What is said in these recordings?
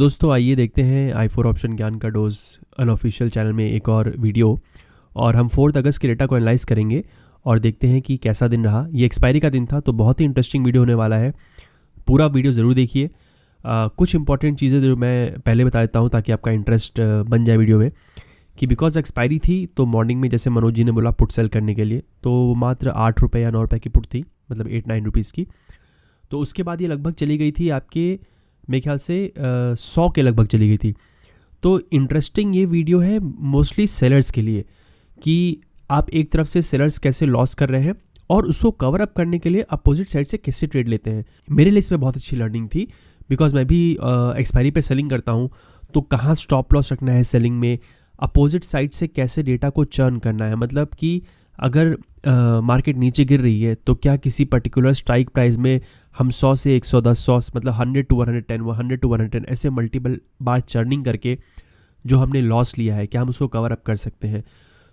दोस्तों आइए देखते हैं i4 ऑप्शन ज्ञान का डोज अनऑफिशियल चैनल में एक और वीडियो। और हम 4 अगस्त के डेटा को एनालाइज करेंगे और देखते हैं कि कैसा दिन रहा। ये एक्सपायरी का दिन था, तो बहुत ही इंटरेस्टिंग वीडियो होने वाला है। पूरा वीडियो ज़रूर देखिए। कुछ इंपॉर्टेंट चीज़ें जो मैं पहले बता देता हूँ ताकि आपका इंटरेस्ट बन जाए वीडियो में, कि बिकॉज एक्सपायरी थी तो मॉर्निंग में जैसे मनोज जी ने बोला पुट सेल करने के लिए, तो वो मात्र 8 रुपये या 9 रुपये की पुट थी, मतलब 8-9 रुपीज़ की। तो उसके बाद ये लगभग चली गई थी आपके, मेरे ख्याल से 100 के लगभग चली गई थी। तो इंटरेस्टिंग ये वीडियो है मोस्टली सेलर्स के लिए, कि आप एक तरफ से सेलर्स कैसे लॉस कर रहे हैं और उसको कवर अप करने के लिए अपोजिट साइड से कैसे ट्रेड लेते हैं। मेरे लिए इसमें बहुत अच्छी लर्निंग थी, बिकॉज मैं भी एक्सपायरी पे सेलिंग करता हूँ। तो कहाँ स्टॉप लॉस रखना है सेलिंग में, अपोजिट साइड से कैसे डेटा को चर्न करना है, मतलब कि अगर मार्केट नीचे गिर रही है तो क्या किसी पर्टिकुलर स्ट्राइक प्राइस में हम 100 से 110, 100 मतलब 100 to 110, 100 to 110 ऐसे मल्टीपल बार चर्निंग करके जो हमने लॉस लिया है, क्या हम उसको कवर अप कर सकते हैं।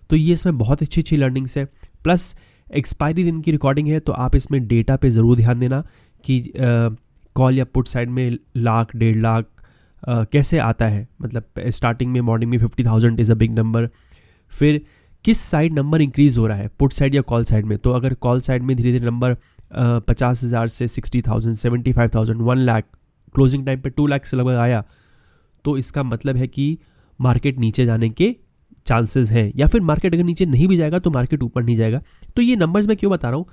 तो ये इसमें बहुत अच्छी अच्छी लर्निंग्स है। प्लस एक्सपायरी दिन की रिकॉर्डिंग है, तो आप इसमें डेटा पे ज़रूर ध्यान देना कि कॉल या पुट साइड में लाख 1.5 लाख कैसे आता है। मतलब स्टार्टिंग में मॉर्निंग में 50,000 इज़ अ बिग नंबर। फिर किस साइड नंबर इंक्रीज़ हो रहा है, पुट साइड या कॉल साइड में। तो अगर कॉल साइड में धीरे धीरे नंबर 50,000 से 60,000, 75,000, 1 लाख, क्लोजिंग टाइम पे 2 लाख से लगभग आया, तो इसका मतलब है कि मार्केट नीचे जाने के चांसेस हैं। या फिर मार्केट अगर नीचे नहीं भी जाएगा तो मार्केट ऊपर नहीं जाएगा। तो ये नंबर्स मैं क्यों बता रहा हूँ,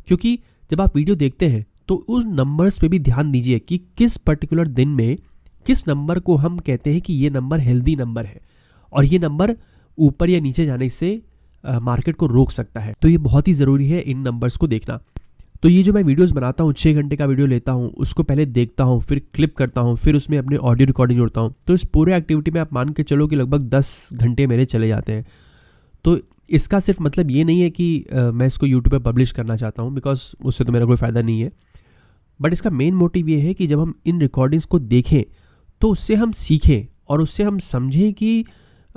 क्योंकि जब आप वीडियो देखते हैं तो उस नंबर्स पे भी ध्यान दीजिए कि किस पर्टिकुलर दिन में किस नंबर को हम कहते हैं कि ये नंबर हेल्दी नंबर है और ये नंबर ऊपर या नीचे जाने से मार्केट को रोक सकता है। तो ये बहुत ही ज़रूरी है इन नंबर्स को देखना। तो ये जो मैं वीडियोस बनाता हूँ, 6 घंटे का वीडियो लेता हूँ, उसको पहले देखता हूँ, फिर क्लिप करता हूँ, फिर उसमें अपने ऑडियो रिकॉर्डिंग जोड़ता हूँ। तो इस पूरे एक्टिविटी में आप मान के चलो कि लगभग 10 घंटे मेरे चले जाते हैं। तो इसका सिर्फ मतलब ये नहीं है कि मैं इसको यूट्यूब पर पब्लिश करना चाहता हूँ, बिकॉज उससे तो मेरा कोई फ़ायदा नहीं है। बट इसका मेन मोटिव ये है कि जब हम इन रिकॉर्डिंग्स को देखें तो उससे हम सीखें और उससे हम समझें कि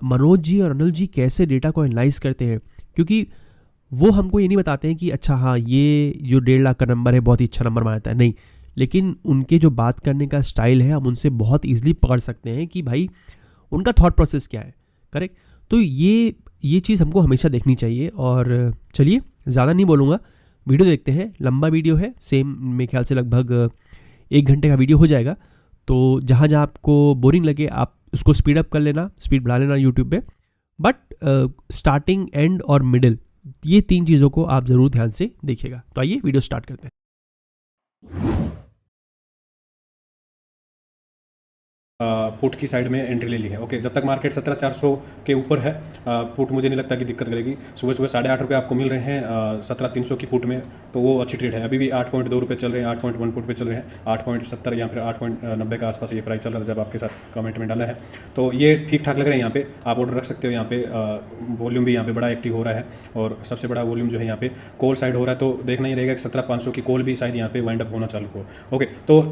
मनोज जी और अनिल जी कैसे डेटा को एनालाइज करते हैं। क्योंकि वो हमको ये नहीं बताते हैं कि अच्छा हाँ ये जो 1.5 लाख का नंबर है बहुत ही अच्छा नंबर मानता है, नहीं। लेकिन उनके जो बात करने का स्टाइल है, हम उनसे बहुत ईजिली पकड़ सकते हैं कि भाई उनका थॉट प्रोसेस क्या है। करेक्ट। तो ये चीज़ हमको हमेशा देखनी चाहिए। और चलिए ज़्यादा नहीं बोलूँगा, वीडियो देखते हैं। लंबा वीडियो है, सेम मेरे ख्याल से लगभग 1 घंटे का वीडियो हो जाएगा। तो जहाँ जहाँ आपको बोरिंग लगे आप उसको स्पीड अप कर लेना, स्पीड बढ़ा लेना यूट्यूब पे। बट स्टार्टिंग, एंड और मिडिल, ये 3 चीज़ों को आप ज़रूर ध्यान से देखिएगा। तो आइए वीडियो स्टार्ट करते हैं। पुट की साइड में एंट्री ले ली है। ओके, जब तक मार्केट 17,400 के ऊपर है, पुट मुझे नहीं लगता कि दिक्कत करेगी। सुबह सुबह 8.5 रुपये आपको मिल रहे हैं 17,300 की पुट में, तो वो अच्छी ट्रेड है। अभी भी 8.2 रुपये चल रहे हैं, 8.1 पुट पे चल रहे हैं, 8.70 या फिर 8.90 के आसपास ये प्राइस चल रहा है जब आपके साथ कमेंट में डाला है। तो ये ठीक ठाक लग रहे हैं। यहाँ पे आप ऑर्डर रख सकते हो। यहाँ पे वॉल्यूम भी यहाँ पे बड़ा एक्टिव हो रहा है और सबसे बड़ा वॉल्यूम जो है यहाँ पे कॉल साइड हो रहा है। तो देखना ही रहेगा कि 17,500 की कॉल भी शायद यहाँ पे वाइंड अप होना चालू हो। ओके, तो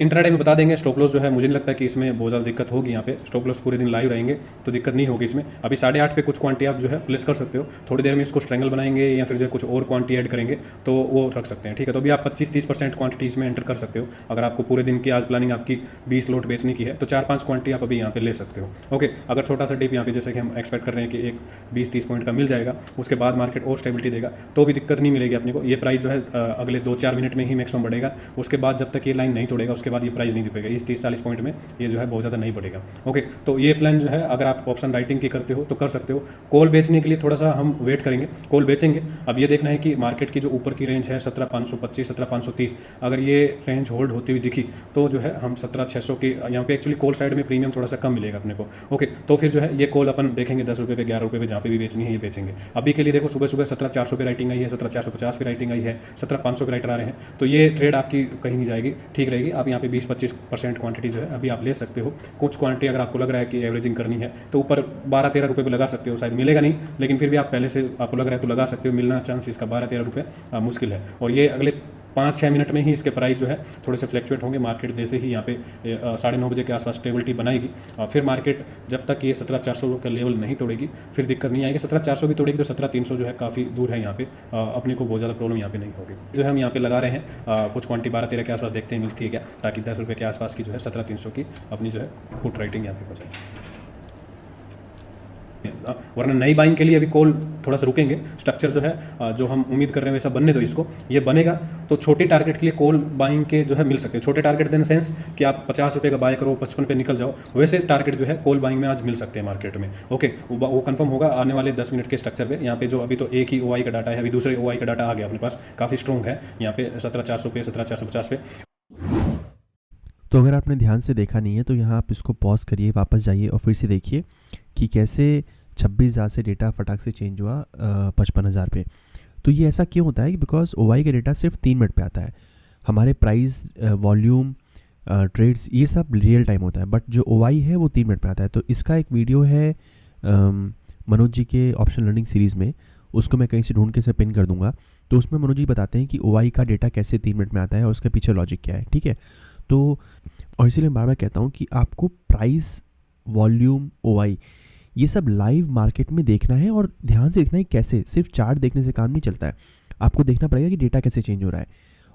इंट्राडे में बता देंगे। स्टॉप लॉस जो है मुझे नहीं लगता कि इसमें बहुत ज़्यादा दिक्कत होगी। यहाँ पे स्टॉप लॉस पूरे दिन लाइव रहेंगे तो दिक्कत नहीं होगी इसमें। अभी 8.5 पे कुछ क्वांटिटी आप जो है प्लेस कर सकते हो। थोड़ी देर में इसको स्ट्रेंगल बनाएंगे या फिर जो है कुछ और क्वांटिटी ऐड करेंगे तो वो रख सकते हैं। ठीक है, तो अभी आप 25-30% क्वांटिटी इसमें एंटर कर सकते हो। अगर आपको पूरे दिन की आज प्लानिंग आपकी 20 लोट बेचने की है तो 4-5 क्वांटिटी आप अभी यहाँ पे ले सकते हो। ओके, अगर छोटा सा डिप यहाँ पे जैसे कि हम एक्सपेक्ट कर रहे हैं कि एक 20-30 पॉइंट का मिल जाएगा, उसके बाद मार्केट और स्टेबिलिटी देगा तो भी दिक्कत नहीं मिलेगी अपने को। ये प्राइस जो है अगले 2-4 मिनट में ही मैक्सिमम बढ़ेगा। उसके बाद जब तक ये लाइन नहीं तोड़ेगा उसके बाद ये प्राइस नहीं दिखेगा। इस 30-40 पॉइंट में ये जो है बहुत ज़्यादा नहीं बढ़ेगा। ओके, तो ये प्लान जो है अगर आप ऑप्शन राइटिंग की करते हो तो कर सकते हो। कॉल बेचने के लिए थोड़ा सा हम वेट करेंगे, कॉल बेचेंगे। अब ये देखना है कि मार्केट की जो ऊपर की रेंज है 17,525, 17,530, अगर ये रेंज होल्ड होती हुई दिखी तो जो है हम 17,600 की यहाँ पे एक्चुअली कॉल साइड में प्रीमियम थोड़ा सा कम मिलेगा अपने को। ओके, तो फिर जो है ये कॉल अपन देखेंगे 10 रुपये पे, 11 रुपये पे, जहाँ पे भी बेचनी है ये बेचेंगे। अभी के लिए देखो सुबह सुबह 17,400 पे राइटिंग आई है, 17,450 पे राइटिंग आई है, 17,500 पे राइटर आ रहे हैं। तो ये ट्रेड आपकी कहीं नहीं जाएगी, ठीक रहेगी। आप यहाँ पे 20-25% क्वांटिटी जो है अभी आप ले सकते हो। कुछ क्वांटिटी अगर आपको लग रहा है कि एवरेजिंग करनी है तो ऊपर 12-13 रुपये पे लगा सकते हो। शायद मिलेगा नहीं, लेकिन फिर भी आप पहले से आपको लग रहा है तो लगा सकते हो। मिलना चांस इसका 12-13 रुपये मुश्किल है। और ये अगले 5-6 मिनट में ही इसके प्राइस जो है थोड़े से फ्लैक्चुएट होंगे। मार्केट जैसे ही यहाँ पे 9:30 बजे के आसपास स्टेबिलिटी बनाएगी, फिर मार्केट जब तक ये 17,400 का लेवल नहीं तोड़ेगी फिर दिक्कत नहीं आएगी। 17,400 भी तोड़ेगी तो 17,300 जो है काफ़ी दूर है, यहाँ पे अपने को बहुत ज़्यादा प्रॉब्लम यहाँ पे नहीं होगी। जो है हम यहाँ पे लगा रहे हैं कुछ क्वांटिटी 12-13 के आसपास, देखते हैं मिलती है क्या, ताकि 10 रुपये के आसपास की जो है 17,300 की अपनी जो है पुट राइटिंग यहाँ पे हो जाए। वरना नई बाइंग के लिए अभी कॉल थोड़ा सा रुकेंगे। स्ट्रक्चर जो है जो हम उम्मीद कर रहे हैं वैसा बनने दो इसको, ये बनेगा तो छोटे टारगेट के लिए कॉल बाइंग के जो है मिल सकते हैं। छोटे टारगेट इन सेंस कि आप 50 रुपये का बाय करो 55 पे निकल जाओ, वैसे टारगेट जो है कॉल बाइंग में आज मिल सकते हैं मार्केट में। ओके, वो कंफर्म होगा आने वाले 10 मिनट के स्ट्रक्चर पे। यहाँ पे जो अभी तो एक ही OI का डाटा है, अभी दूसरे OI का डाटा आ गया अपने पास, काफ़ी स्ट्रॉन्ग है यहाँ पे 17,400 पे 17,450 पे। तो अगर आपने ध्यान से देखा नहीं है तो यहाँ आप इसको पॉज करिए, वापस जाइए और फिर से देखिए कि कैसे 26,000 से डेटा फटाक से चेंज हुआ 55,000 पे। तो ये ऐसा क्यों होता है? बिकॉज OI का डेटा सिर्फ 3 मिनट पे आता है। हमारे प्राइस, वॉल्यूम, ट्रेड्स ये सब रियल टाइम होता है, बट जो OI है वो 3 मिनट पे आता है। तो इसका एक वीडियो है मनोज जी के ऑप्शन लर्निंग सीरीज़ में, उसको मैं कहीं से ढूंढ के से पिन कर दूंगा। तो उसमें मनोज जी बताते हैं कि OI का डेटा कैसे 3 मिनट में आता है और उसके पीछे लॉजिक क्या है, ठीक है। तो और इसीलिए बार बार कहता हूँ कि आपको प्राइस, वॉल्यूम, OI ये सब लाइव मार्केट में देखना है और ध्यान से देखना है कैसे। सिर्फ चार्ट देखने से काम नहीं चलता है, आपको देखना पड़ेगा कि डेटा कैसे चेंज हो रहा है।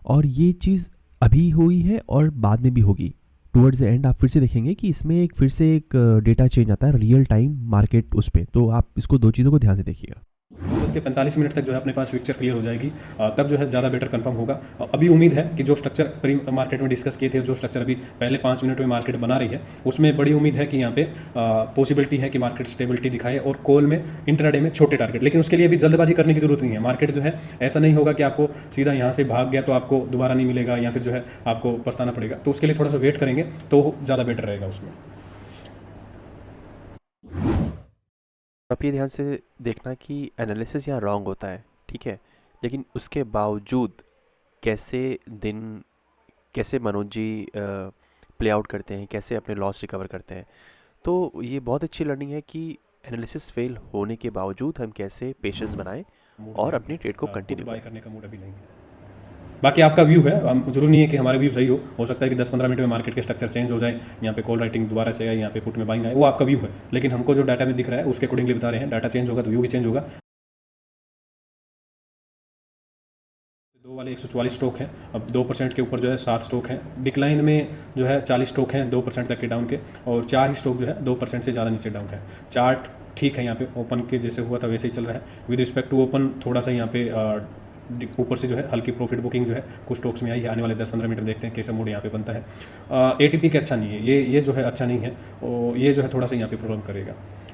और ये चीज़ अभी हुई है और बाद में भी होगी। टुवर्ड्स द एंड आप फिर से देखेंगे कि इसमें एक फिर से एक डेटा चेंज आता है रियल टाइम मार्केट उस पर। तो आप इसको दो चीज़ों को ध्यान से देखिएगा। उसके 45 मिनट तक जो है अपने पास पिक्चर क्लियर हो जाएगी, तब जो है ज़्यादा बेटर कंफर्म होगा। अभी उम्मीद है कि जो स्ट्रक्चर प्री मार्केट में डिस्कस किए थे, जो स्ट्रक्चर अभी पहले 5 मिनट में मार्केट बना रही है, उसमें बड़ी उम्मीद है कि यहाँ पे पॉसिबिलिटी है कि मार्केट स्टेबिलिटी दिखाए और कॉल में इंट्राडे में छोटे टारगेट। लेकिन उसके लिए अभी जल्दबाजी करने की जरूरत नहीं है। मार्केट जो है ऐसा नहीं होगा कि आपको सीधा यहाँ से भाग गया तो आपको दोबारा नहीं मिलेगा या फिर जो है आपको पछताना पड़ेगा। तो उसके लिए थोड़ा सा वेट करेंगे तो ज़्यादा बेटर रहेगा उसमें। आप ये ध्यान से देखना कि एनालिसिस यहाँ रॉन्ग होता है, ठीक है, लेकिन उसके बावजूद कैसे मनोज जी प्ले आउट करते हैं, कैसे अपने लॉस रिकवर करते हैं। तो ये बहुत अच्छी लर्निंग है कि एनालिसिस फेल होने के बावजूद हम कैसे पेशेंस बनाएं और अपनी ट्रेड को कंटिन्यू बाय करने का मूड अभी नहीं है। बाकी आपका व्यू है, जरूरी नहीं है कि हमारा व्यू सही हो सकता है कि 10-15 मिनट में मार्केट के स्ट्रक्चर चेंज हो जाए, यहाँ पे कॉल राइटिंग दोबारा से आए, यहाँ पे पुट में बाइंग आए, वो आपका व्यू है। लेकिन हमको जो डाटा में दिख रहा है उसके अकॉर्डिंगली बता रहे हैं। डाटा चेंज होगा तो व्यू भी चेंज होगा। दो वाले 144 स्टॉक हैं, अब 2% के ऊपर जो है 7 स्टॉक हैं। डिक्लाइन में जो है 40 स्टॉक हैं 2% तक के डाउन के, और 4 ही स्टॉक जो है 2% से ज़्यादा नीचे डाउन है। चार्ट ठीक है, यहाँ पे ओपन के जैसे हुआ था वैसे ही चल रहा है। विद रिस्पेक्ट टू ओपन थोड़ा सा यहाँ पे ऊपर से जो है हल्की प्रॉफिट बुकिंग जो है कुछ स्टॉक्स में आई है। आने वाले 10-15 मिनट में देखते हैं कैसा मूड यहाँ पे बनता है। ATP के अच्छा नहीं है, ये जो है अच्छा नहीं है, और ये जो है थोड़ा सा यहाँ पे प्रॉब्लम करेगा,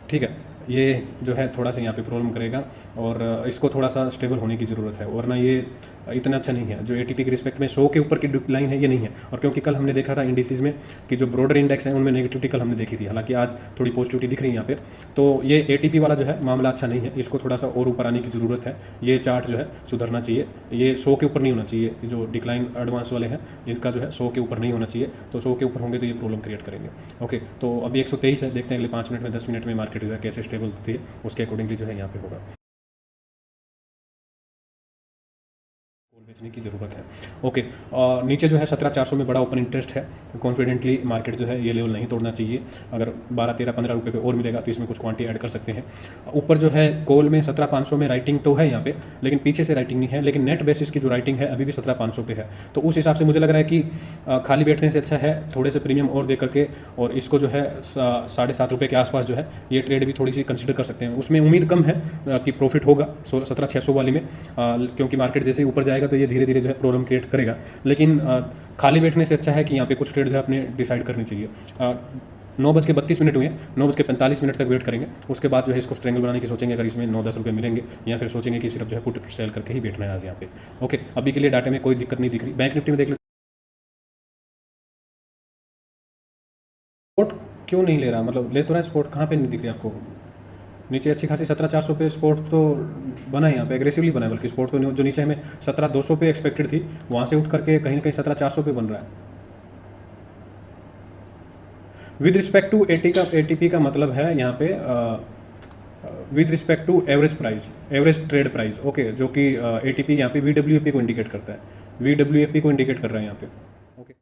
ठीक है। ये जो है थोड़ा सा यहाँ पे प्रॉब्लम करेगा और इसको थोड़ा सा स्टेबल होने की ज़रूरत है, वरना ये इतना अच्छा नहीं है। जो ATP के रिस्पेक्ट में 100 के ऊपर की डिक्लाइन है ये नहीं है। और क्योंकि कल हमने देखा था इंडिसेस में कि जो ब्रॉडर इंडेक्स है उनमें नेगेटिविटी कल हमने देखी थी, हालांकि आज थोड़ी पॉजिटिविटी दिख रही है यहाँ पे। तो ये ATP वाला जो है मामला अच्छा नहीं है, इसको थोड़ा सा और ऊपर आने की ज़रूरत है। ये चार्ट जो है सुधरना चाहिए, ये 100 के ऊपर नहीं होना चाहिए। जो डिक्लाइन एडवांस वाले हैं इनका जो है 100 के ऊपर नहीं होना चाहिए। तो 100 के ऊपर होंगे तो ये प्रॉब्लम क्रिएट करेंगे। ओके, तो अभी 123 है, देखते हैं अगले 5 मिनट में 10 मिनट में मार्केट जो है कैसे स्टेबल होती है, उसके अकॉर्डिंगली जो है यहाँ पे होगा। बेचने की ज़रूरत है। ओके, और नीचे जो है 17,400 में बड़ा ओपन इंटरेस्ट है। कॉन्फिडेंटली मार्केट जो है ये लेवल नहीं तोड़ना चाहिए। अगर 12, 13, 15 रुपये पे और मिलेगा तो इसमें कुछ क्वांटिटी ऐड कर सकते हैं। ऊपर जो है कॉल में 17,500 में राइटिंग तो है यहाँ पे, लेकिन पीछे से राइटिंग नहीं है। लेकिन नेट बेसिस की जो राइटिंग है अभी भी 17,500 पे है। तो उस हिसाब से मुझे लग रहा है कि खाली बैठने से अच्छा है थोड़े से प्रीमियम और दे करके, और इसको जो है 7.5 रुपये के आसपास जो है ये ट्रेड भी थोड़ी सी कंसिडर कर सकते हैं। उसमें उम्मीद कम है कि प्रॉफिट होगा 17,600 वाली में, क्योंकि मार्केट जैसे ही ऊपर जाएगा तो ये धीरे धीरे जो है प्रॉब्लम क्रिएट करेगा। लेकिन खाली बैठने से अच्छा है कि यहाँ पे कुछ ट्रेड जो है अपने डिसाइड करनी चाहिए। 9:32 हुए, 9:45 तक वेट करेंगे। उसके बाद जो है इसको स्ट्रेंगल बनाने की सोचेंगे, अगर इसमें 9-10 रुपये मिलेंगे, या फिर सोचेंगे कि सिर्फ जो है पुट सेल करके ही बैठना है आज यहाँ पे। ओके, अभी के लिए डाटा में कोई दिक्कत नहीं दिख रही। बैंक निफ्टी में देख लो, स्पोर्ट क्यों नहीं ले रहा, मतलब ले तो रहा है स्पोर्ट, कहाँ पे नहीं दिख रही आपको? नीचे अच्छी खासी 17,400 पे स्पोर्ट तो बना है, यहाँ पे एग्रेसिवली बना है। बल्कि स्पोर्ट तो जो नीचे हमें 17,200 पे एक्सपेक्टेड थी, वहाँ से उठ करके कहीं ना कहीं 17,400 पे बन रहा है। विद रिस्पेक्ट टू ATP का मतलब है यहाँ पे with respect to average price, average trade price. Okay, जो कि ATP यहाँ पे VWAP को इंडिकेट करता है। VWAP को इंडिकेट कर रहा है यहाँ पे। ओके,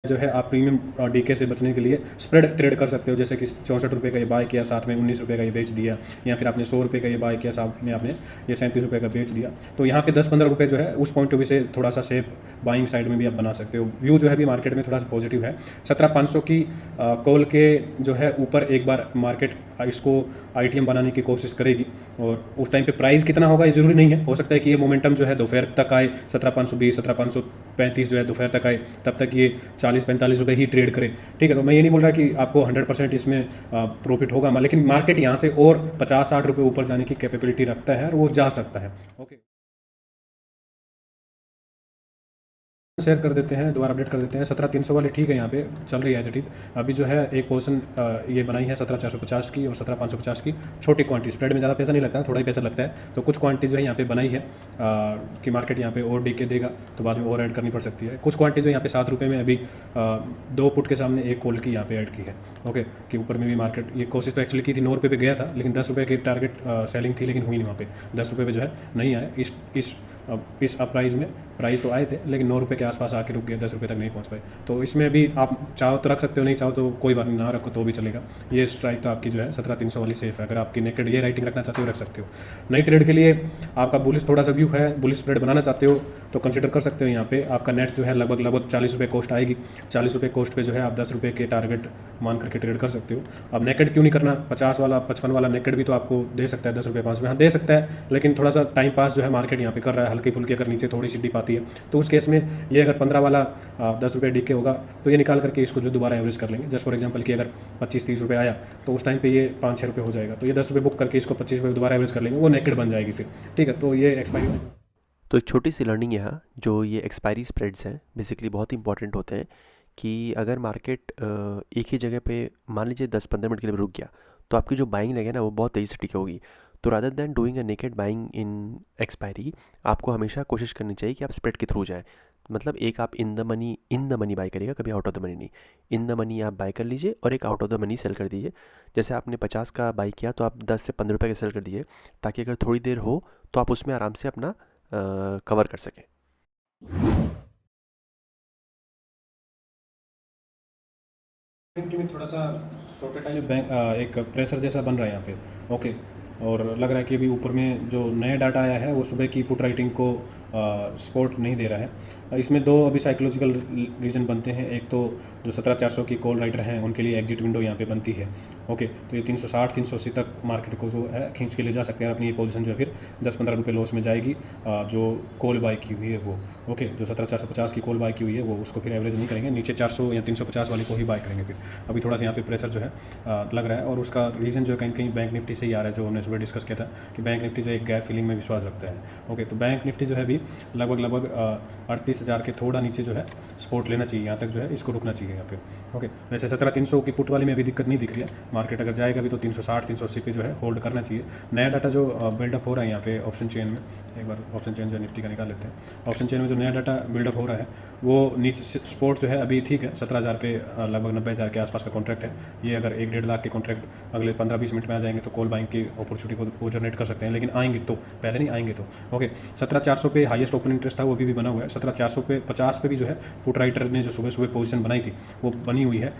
जो है आप प्रीमियम डीके से बचने के लिए स्प्रेड ट्रेड कर सकते हो, जैसे कि 64 रुपये का ये बाय किया, साथ में 19 रुपये का ये बेच दिया, या फिर आपने 100 रुपये का ये बाय किया, साथ में आपने ये 37 रुपये का बेच दिया। तो यहाँ पे 10-15 रुपये जो है उस पॉइंट ऑफ व्यू से थोड़ा सा सेफ बाइंग साइड में भी आप बना सकते हो। व्यू जो है अभी मार्केट में थोड़ा सा पॉजिटिव है। 17,500 की कॉल के जो है ऊपर एक बार मार्केट इसको ITM बनाने की कोशिश करेगी, और उस टाइम पे प्राइस कितना होगा ये जरूरी नहीं है, हो सकता है कि ये मोमेंटम जो है दोपहर तक आए, 17,520 17,535 जो है दोपहर तक आए, तब तक ये 40-45 रुपये ही ट्रेड करे। ठीक है, तो मैं ये नहीं बोल रहा कि आपको 100% इसमें प्रॉफिट होगा, लेकिन मार्केट यहाँ से और 50-60 रुपये ऊपर जाने की कैपेबिलिटी रखता है और वो जा सकता है। ओके, शेयर कर देते हैं, दोबारा अपडेट कर देते हैं। 17,300 वाली ठीक है, यहाँ पे चल रही है एज इट इज। अभी जो है एक पोर्शन ये बनाई है 17,450 की और 17,550 की, छोटी क्वांटिटी, स्प्रेड में ज़्यादा पैसा नहीं लगता है, थोड़ा ही पैसा लगता है। तो कुछ क्वांटिटी जो है यहाँ पे बनाई है कि मार्केट यहाँ पे और डीके देगा तो बाद में और ऐड करनी पड़ सकती है। कुछ क्वांटिटी जो यहाँ पे 7 रुपये में अभी 2 पुट के सामने एक कॉल की यहाँ पे ऐड की है। ओके, कि ऊपर में भी मार्केट ये कोशिश तो एक्चुअली की थी, 9 रुपये पे गया था, लेकिन 10 रुपये की टारगेट सेलिंग थी, लेकिन हुई नहीं वहाँ पे। 10 रुपये पे जो है नहीं आया। इस अपराइज में प्राइस तो आए थे, लेकिन 9 रुपये के आसपास आके रुक गए, 10 रुपये तक नहीं पहुंच पाए। तो इसमें भी आप चाहो तो रख सकते हो, नहीं चाहो तो कोई बात नहीं, ना रखो तो भी चलेगा। ये स्ट्राइक तो आपकी जो है 17,300 वाली सेफ है। अगर आपकी नेकेड ये राइटिंग रखना चाहते हो रख सकते हो। नई ट्रेड के लिए आपका बुलिश थोड़ा सा व्यू है, बुलिश स्प्रेड बनाना चाहते हो तो कंसिडर कर सकते हो। यहाँ पे आपका नेट जो है लगभग 40 रुपये कॉस्ट आएगी। 40 रुपये कॉस्ट पे जो है आप 10 रुपये के टारगेट मान करके ट्रेड कर सकते हो। अब नेकेड क्यों नहीं करना, 50 वाला 55 वाला नेकेड भी तो आपको दे सकता है 10 रुपये 5 रुपये, हाँ दे सकता है, लेकिन थोड़ा सा टाइम पास जो है मार्केट यहाँ पे कर रहा है, हल्की फुल्की अगर नीचे थोड़ी सी डिप आती है तो उस केस में ये अगर 15 वाला 10 रुपये डीके होगा तो ये निकाल करके इसको जो दोबारा एवरेज कर लेंगे। जस्ट फॉर एग्जांपल कि अगर 25-30 रुपये आया तो उस टाइम पे ये 5-6 रुपये हो जाएगा, तो ये 10 रुपये बुक करके इसको 25 रुपये दोबारा एवरेज कर लेंगे, वो नेकेड बन जाएगी फिर। ठीक है, तो ये एक्सपायरी। तो एक छोटी सी लर्निंग यहाँ, जो ये एक्सपायरी स्प्रेड्स हैं बेसिकली बहुत इंपॉर्टेंट होते हैं कि अगर मार्केट एक ही जगह पे मान लीजिए 10-15 मिनट के लिए रुक गया तो आपकी जो बाइंग लगे ना वो बहुत तेज़ी से टिके होगी। तो rather than doing a naked buying in expiry, आपको हमेशा कोशिश करनी चाहिए कि आप स्प्रेड के थ्रू जाएं। मतलब एक आप इन द मनी बाय करिएगा, कभी आउट ऑफ द मनी नहीं। इन द मनी आप बाय कर लीजिए और एक out of the money sell कर दीजिए। जैसे आपने 50 का बाई किया तो आप 10 से 15 रुपये का सेल कर दीजिए, ताकि अगर थोड़ी देर हो तो आप उसमें आराम से अपना कवर कर सकें। में थोड़ा सा शॉर्टर टाइम बैंक एक प्रेशर जैसा बन रहा है यहाँ पे। ओके, और लग रहा है कि अभी ऊपर में जो नया डाटा आया है वो सुबह की पुट राइटिंग को सपोर्ट नहीं दे रहा है। इसमें दो अभी साइकोलॉजिकल रीज़न बनते हैं। एक तो जो 17,400 की कॉल राइटर हैं उनके लिए एग्जिट विंडो यहाँ पे बनती है। ओके, तो ये 360-380 तक मार्केट को जो है खींच के ले जा सकते हैं। अपनी ये पोजीशन जो है फिर 10-15 रुपये लॉस में जाएगी जो कॉल बाय की हुई है वो। ओके, जो 17,450 की कॉल बाय की हुई है वो उसको फिर एवरेज नहीं करेंगे, नीचे 400 या 350 वाली को ही बाय करेंगे फिर। अभी थोड़ा सा यहाँ पे प्रेशर जो है लग रहा है, और उसका रीज़न जो है कहीं कहीं बैंक निफ्टी से ही आ रहा है, जो हमने सुबह डिस्कस किया था कि बैंक निफ्टी जो एक गैप फिलिंग में विश्वास रखता है। ओके, तो बैंक निफ्टी जो है अभी लगभग 38,000 के थोड़ा नीचे जो है सपोर्ट लेना चाहिए, यहाँ तक जो है इसको रुकना चाहिए यहाँ पे। ओके, वैसे 17,300 की पुट वाली में अभी दिक्कत नहीं दिख रही है। मार्केट अगर जाएगा भी तो 360-380 पे जो है होल्ड करना चाहिए। नया डाटा जो बिल्डअप हो रहा है यहाँ पे ऑप्शन चेन में, एक बार ऑप्शन चेन जो निफ्टी का निकाल लेते हैं। ऑप्शन चेन में जो नया डाटा बिल्डअप हो रहा है वो नीचे सपोर्ट जो है अभी ठीक है 17,000 पे, लगभग 90,000 के आसपास का कॉन्ट्रैक्ट है। ये अगर 1-1.5 लाख के कॉन्ट्रैक्ट अगले 15-20 मिनट में आ जाएंगे तो कॉल बाइंग की अपॉर्चुनिटी को जनरेट कर सकते हैं, लेकिन आएंगे तो, पहले नहीं आएंगे तो। ओके, 17,400 पे हाईएस्ट ओपन इंटरेस्ट था, वो अभी भी बना हुआ है। 17,400 पे 50 पे भी जो है पुट राइटर ने जो सुबह सुबह पोजीशन बनाई थी वो बनी हुई है।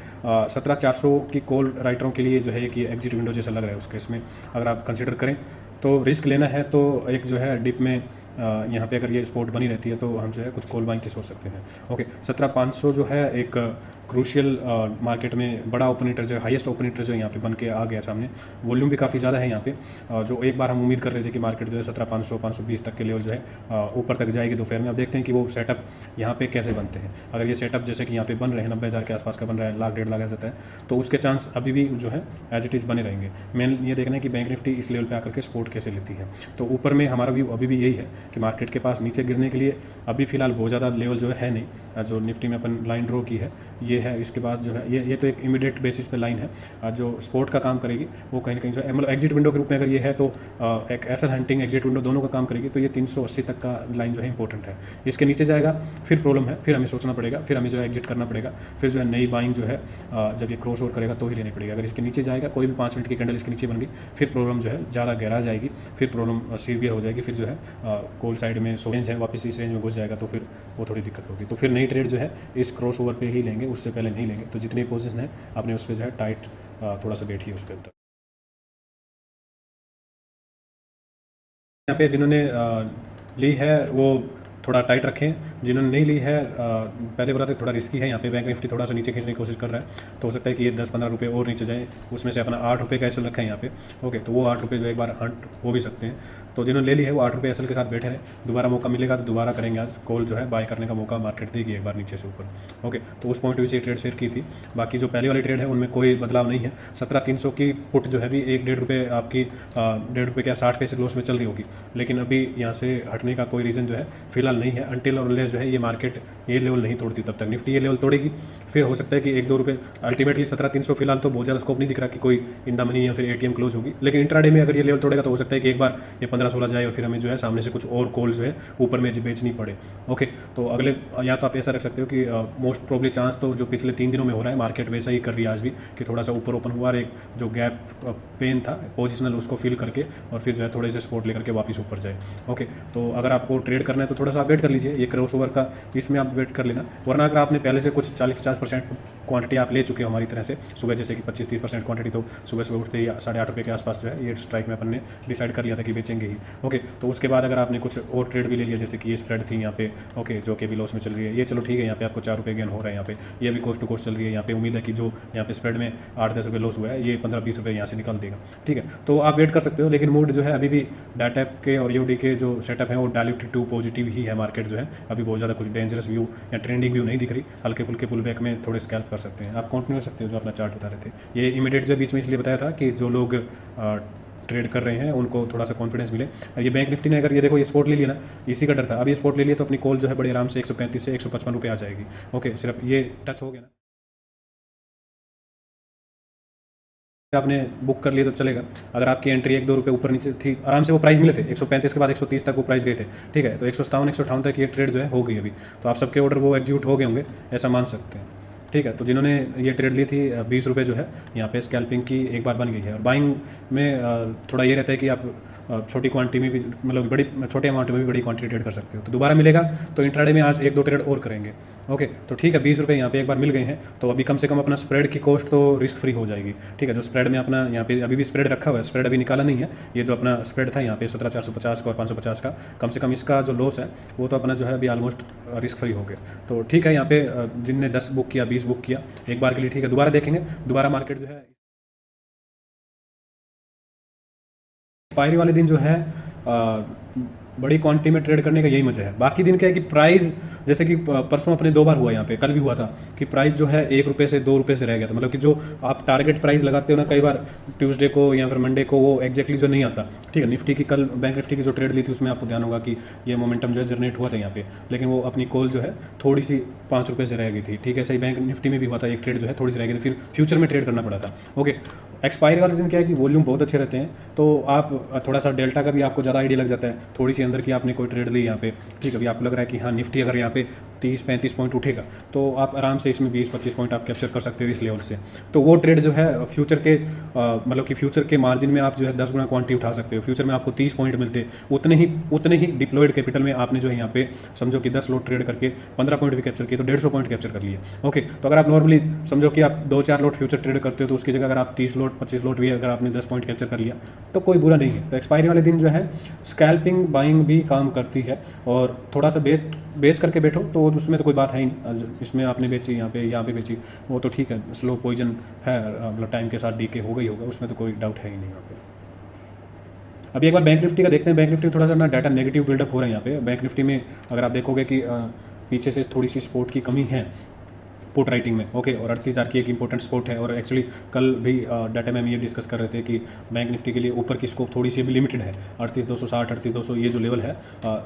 17,400 की कॉल राइटरों के लिए जो है कि एग्जिट विंडो जैसा लग रहा है। उसके इसमें अगर आप कंसिडर करें तो रिस्क लेना है तो एक जो है डिप में यहाँ पे अगर ये स्पोर्ट बनी रहती है तो हम जो है कुछ कॉल बाइंग की सोच सकते हैं। ओके, 17,500 जो है एक क्रूशियल मार्केट में बड़ा ओपन इंटरेस्ट जो है, हाईएस्ट ओपन इंटरेस्ट जो यहाँ पे बन के आ गया सामने। वॉल्यूम भी काफ़ी ज़्यादा है यहाँ पे, जो एक बार हम उम्मीद कर रहे थे कि मार्केट जो है 17,500-520 तक के लेवल जो है ऊपर तक जाएगी दोपहर में। अब देखते हैं कि वो सेटअप यहाँ पे कैसे बनते हैं। अगर ये सेटअप जैसे कि यहाँ पे बन रहे हैं 90,000 के आसपास का बन रहा है, 1-1.5 लाख ऐसा है, तो उसके चांस अभी भी जो है एज इट इज़ बने रहेंगे। मेन ये देखना है कि बैंक निफ्टी इस लेवल पर आकर के सपोर्ट कैसे लेती है। तो ऊपर में हमारा व्यू अभी भी यही है कि मार्केट के पास नीचे गिरने के लिए अभी फिलहाल बहुत ज़्यादा लेवल जो है नहीं। जो निफ्टी में अपन लाइन ड्रॉ की है ये है, इसके बाद जो है ये तो एक इमीडिएट बेसिस पे लाइन है जो स्पोर्ट का काम करेगी, वो कहीं ना कहीं जो है मतलब एग्जिट विंडो के रूप में अगर ये है तो एक एसएल हंटिंग एग्जिट विंडो दोनों का काम करेगी, तो ये 380 तक का लाइन जो है इंपॉर्टेंट है। इसके नीचे जाएगा फिर प्रॉब्लम है, फिर हमें सोचना पड़ेगा, फिर हमें जो है एग्जिट करना पड़ेगा, फिर जो है नई बाइंग जो है जब ये क्रॉस ओवर करेगा तो ही लेनी पड़ेगी। अगर इसके नीचे जाएगा कोई भी 5 मिनट की कैंडल इसके नीचे बन गई, फिर प्रॉब्लम जो है ज़्यादा गहरा जाएगी, फिर प्रॉब्लम सीवियर हो जाएगी, फिर जो है कॉल साइड में रेंज है वापस इस रेंज में घुस जाएगा, तो फिर वो थोड़ी दिक्कत होगी। तो फिर नई ट्रेड जो है इस क्रॉस ओवर पे ही लेंगे, उससे पहले नहीं लेंगे। तो जितनी पोजीशन है आपने उस पर जो है टाइट थोड़ा सा बैठिए उस पर। यहाँ पे जिन्होंने ली है वो थोड़ा टाइट रखें, जिन्होंने नहीं ली है पहले बताते थोड़ा रिस्की है। यहाँ पे बैंक निफ्टी थोड़ा सा नीचे खींचने की कोशिश कर रहा है, तो हो सकता है कि ये 10-15 रुपये और नीचे जाए। उसमें से अपना 8 रुपये का एसएल रखा है यहाँ पे, ओके, तो वो 8 रुपये जो एक बार हंट हो भी सकते हैं। तो जिन्होंने ले ली है वो 8 रुपये एसएल के साथ बैठे रहे, दोबारा मौका मिलेगा तो दोबारा करेंगे। आज कॉल जो है बाय करने का मौका मार्केट देगी एक बार नीचे से ऊपर, ओके। तो उस पॉइंट से ट्रेड शेयर की थी। बाकी जो पहले वाली ट्रेड है उनमें कोई बदलाव नहीं है। 17,300 की पुट जो है भी 1-1.5 रुपये आपकी 1.5 रुपये क्या 60 पैसे लॉस में चल रही होगी, लेकिन अभी यहाँ से हटने का कोई रीज़न जो है फिलहाल नहीं है। अनटिल और अनलेस जो है ये मार्केट ये लेवल नहीं तोड़ती तब तक निफ्टी ये लेवल तोड़ेगी, फिर हो सकता है कि 1-2 रुपये अल्टीमेटली 17,300 फिलहाल तो बहुत ज़्यादा स्कोप नहीं दिख रहा कि कोई इन द मनी या फिर एटीएम क्लोज होगी, लेकिन इंट्राडे में अगर ये लेवल तोड़ेगा तो हो सकता है कि एक बार ये 15-16 जाए और फिर हमें जो है सामने से कुछ और कॉल जो है ऊपर में बेचनी पड़े, ओके। तो अगले या तो आप ऐसा रख सकते हो कि मोस्ट प्रोबेबली चांस तो जो पिछले 3 दिनों में हो रहा है मार्केट वैसा ही कर रही है आज भी, कि थोड़ा सा ऊपर ओपन हुआ और एक जो गैप पेन था पोजिशनल उसको फिल करके और फिर जो है थोड़े से सपोर्ट लेकर के वापस ऊपर जाए, ओके। तो अगर आपको ट्रेड करना है तो थोड़ा सा आप वेट कर लीजिए, ये क्रॉस ओवर का इसमें आप वेट कर लेना। वरना अगर आपने पहले से कुछ 40-50% क्वांटिटी आप ले चुके हो हमारी तरह से सुबह, जैसे कि 25-30% क्वांटिटी, तो सुबह सुबह उठते ही 8.5 रुपये के आसपास जो है ये स्ट्राइक में अपन ने डिसाइड कर लिया था कि बेचेंगे ही, ओके। तो उसके बाद अगर आपने कुछ और ट्रेड भी ले लिया, जैसे कि ये स्प्रेड थी यहाँ पे, ओके, जो कि भी लॉस में चल रही है, ये चलो ठीक है, यहाँ पे आपको 4 रुपये गेन हो रहा है, यहाँ पे ये भी कोस्ट टू कोस्ट चल रही है। यहाँ पे उम्मीद है कि जो यहाँ पे स्प्रेड में 8-10 रुपये लॉस हुआ है ये 15-20 रुपये यहाँ से निकाल देगा, ठीक है। तो आप वेट कर सकते हो, लेकिन मूड जो है अभी भी डाटा के और यूडी के जो सेटअप है वो डायल्यूटेड टू पॉजिटिव ही है। मार्केट जो है अभी बहुत ज़्यादा कुछ डेंजरस व्यू या ट्रेंडिंग व्यू नहीं दिख रही, हल्के फुल्के पुल बैक में थोड़े स्कैल्प कर सकते हैं। आप कंटिन्यू कर सकते हो जो अपना चार्ट बता रहे थे। ये इमीडिएट जो बीच में इसलिए बताया था कि जो लोग ट्रेड कर रहे हैं उनको थोड़ा सा कॉन्फिडेंस मिले। और ये बैंक निफ्टी ने अगर ये देखो ये स्पोर्ट ले लिया ना, इसी का डर था। अब ये स्पोर्ट ले लिया तो अपनी कॉल जो है बड़े आराम से 135 से 155 रुपये आ जाएगी, ओके। सिर्फ ये टच हो गया ना, आपने बुक कर लिया तो चलेगा। अगर आपकी एंट्री 1-2 रुपये ऊपर नीचे थी, आराम से वो प्राइस मिले थे, 135 के बाद 130 तक वो प्राइस गए थे, ठीक है। तो 157-158 तक ये ट्रेड जो है हो गई अभी, तो आप सबके ऑर्डर वो एग्जीक्यूट हो गए होंगे, ऐसा मान सकते हैं, ठीक है। तो जिन्होंने ये ट्रेड ली थी 20 रुपये जो है यहाँ पे स्कैल्पिंग की एक बार बन गई है। और बाइंग में थोड़ा ये रहता है कि आप छोटी क्वांटिटी में भी मतलब बड़ी छोटे अमाउंट में भी बड़ी क्वांटिटी ट्रेड कर सकते हो। तो दोबारा मिलेगा तो इंट्राडे में आज 1-2 ट्रेड और करेंगे, ओके। तो ठीक है, 20 रुपये यहाँ पे एक बार मिल गए हैं, तो अभी कम से कम अपना स्प्रेड की कॉस्ट तो रिस्क फ्री हो जाएगी, ठीक है। जो स्प्रेड में अपना यहाँ पे अभी भी स्प्रेड रखा हुआ है, स्प्रेड अभी निकाला नहीं है। ये जो अपना स्प्रेड था यहाँ पे 17,450 का और 550 का, कम से कम इसका जो लॉस है वो तो अपना जो है अभी ऑलमोस्ट रिस्क फ्री हो गया। तो ठीक है, यहाँ पे जिनने 10 बुक किया 20 बुक किया एक बार के लिए, ठीक है। दोबारा देखेंगे, दोबारा मार्केट जो है एक्सपायरी वाले दिन जो है बड़ी क्वांटिटी में ट्रेड करने का यही मजा है। बाकी दिन क्या है कि प्राइस जैसे कि परसों अपने 2 बार हुआ, यहाँ पे कल भी हुआ था कि प्राइस जो है 1 रुपये से 2 रुपये से रह गया था। मतलब कि जो आप टारगेट प्राइस लगाते हो ना, कई बार ट्यूसडे को या फिर मंडे को वो एक्जैक्टली जो नहीं आता, ठीक है। निफ्टी की कल बैंक निफ्टी की जो ट्रेड ली थी उसमें आपको ध्यान होगा कि ये मोमेंटम जो है जनरेट हुआ था यहाँ पे, लेकिन वो अपनी कॉल जो है थोड़ी सी 5 रुपये से रह गई थी, ठीक है। सही बैंक निफ्टी में भी हुआ था, एक ट्रेड जो है थोड़ी सी रह गई थी, फिर फ्यूचर में ट्रेड करना पड़ा था, ओके। एक्सपायरी वाले दिन क्या है कि वॉल्यूम बहुत अच्छे रहते हैं, तो आप थोड़ा सा डेल्टा का भी आपको ज़्यादा आइडिया लग जाता है। थोड़ी सी अंदर की आपने कोई ट्रेड ली यहाँ पे, ठीक है, अभी आपको लग रहा है कि हाँ निफ्टी अगर यहाँ पे 30-35 पॉइंट उठेगा तो आप आराम से इसमें 20-25 पॉइंट आप कैप्चर कर सकते हो इस लेवल से। तो वो ट्रेड जो है फ्यूचर के मतलब कि फ्यूचर के मार्जिन में आप जो है 10 गुना क्वांटिटी उठा सकते हो। फ्यूचर में आपको 30 पॉइंट मिलते, उतने ही डिप्लॉयड कैपिटल में आपने जो है यहाँ पे समझो कि 10 लोट ट्रेड करके 15 पॉइंट भी कैप्चर किए तो 150 पॉइंट कैप्चर कर लिए, ओके। तो अगर आप नॉर्मली समझो कि आप 2-4 लोट फ्यूचर ट्रेड करते हो तो उसकी जगह अगर आप 30 लोट 25 लोट भी अगर आपने 10 पॉइंट कैप्चर कर लिया तो कोई बुरा नहीं है। तो एक्सपायरी वाले दिन जो है स्कैल्पिंग बाइंग भी काम करती है, और थोड़ा सा बेच करके बैठो तो उसमें तो कोई बात है ही नहीं। इसमें आपने बेची यहाँ पे बेची, वो तो ठीक है, स्लो पॉइजन है, मतलब टाइम के साथ डीके हो गई होगा, उसमें तो कोई डाउट है ही नहीं यहाँ पे। अभी एक बार बैंक निफ्टी का देखते हैं। बैंक निफ्टी में थोड़ा सा ना डाटा नेगेटिव बिल्डअप हो रहा है यहाँ पे। बैंक निफ्टी में अगर आप देखोगे कि पीछे से थोड़ी सी सपोर्ट की कमी है, पुट राइटिंग में। ओके, और 38,000 की एक इंपॉर्टेंट सपोर्ट है। और एक्चुअली कल भी डाटा में हम ये डिस्कस कर रहे थे कि बैंक निफ्टी के लिए ऊपर की स्कोप थोड़ी सी भी लिमिटेड है। 38,260, 38,200 ये जो लेवल है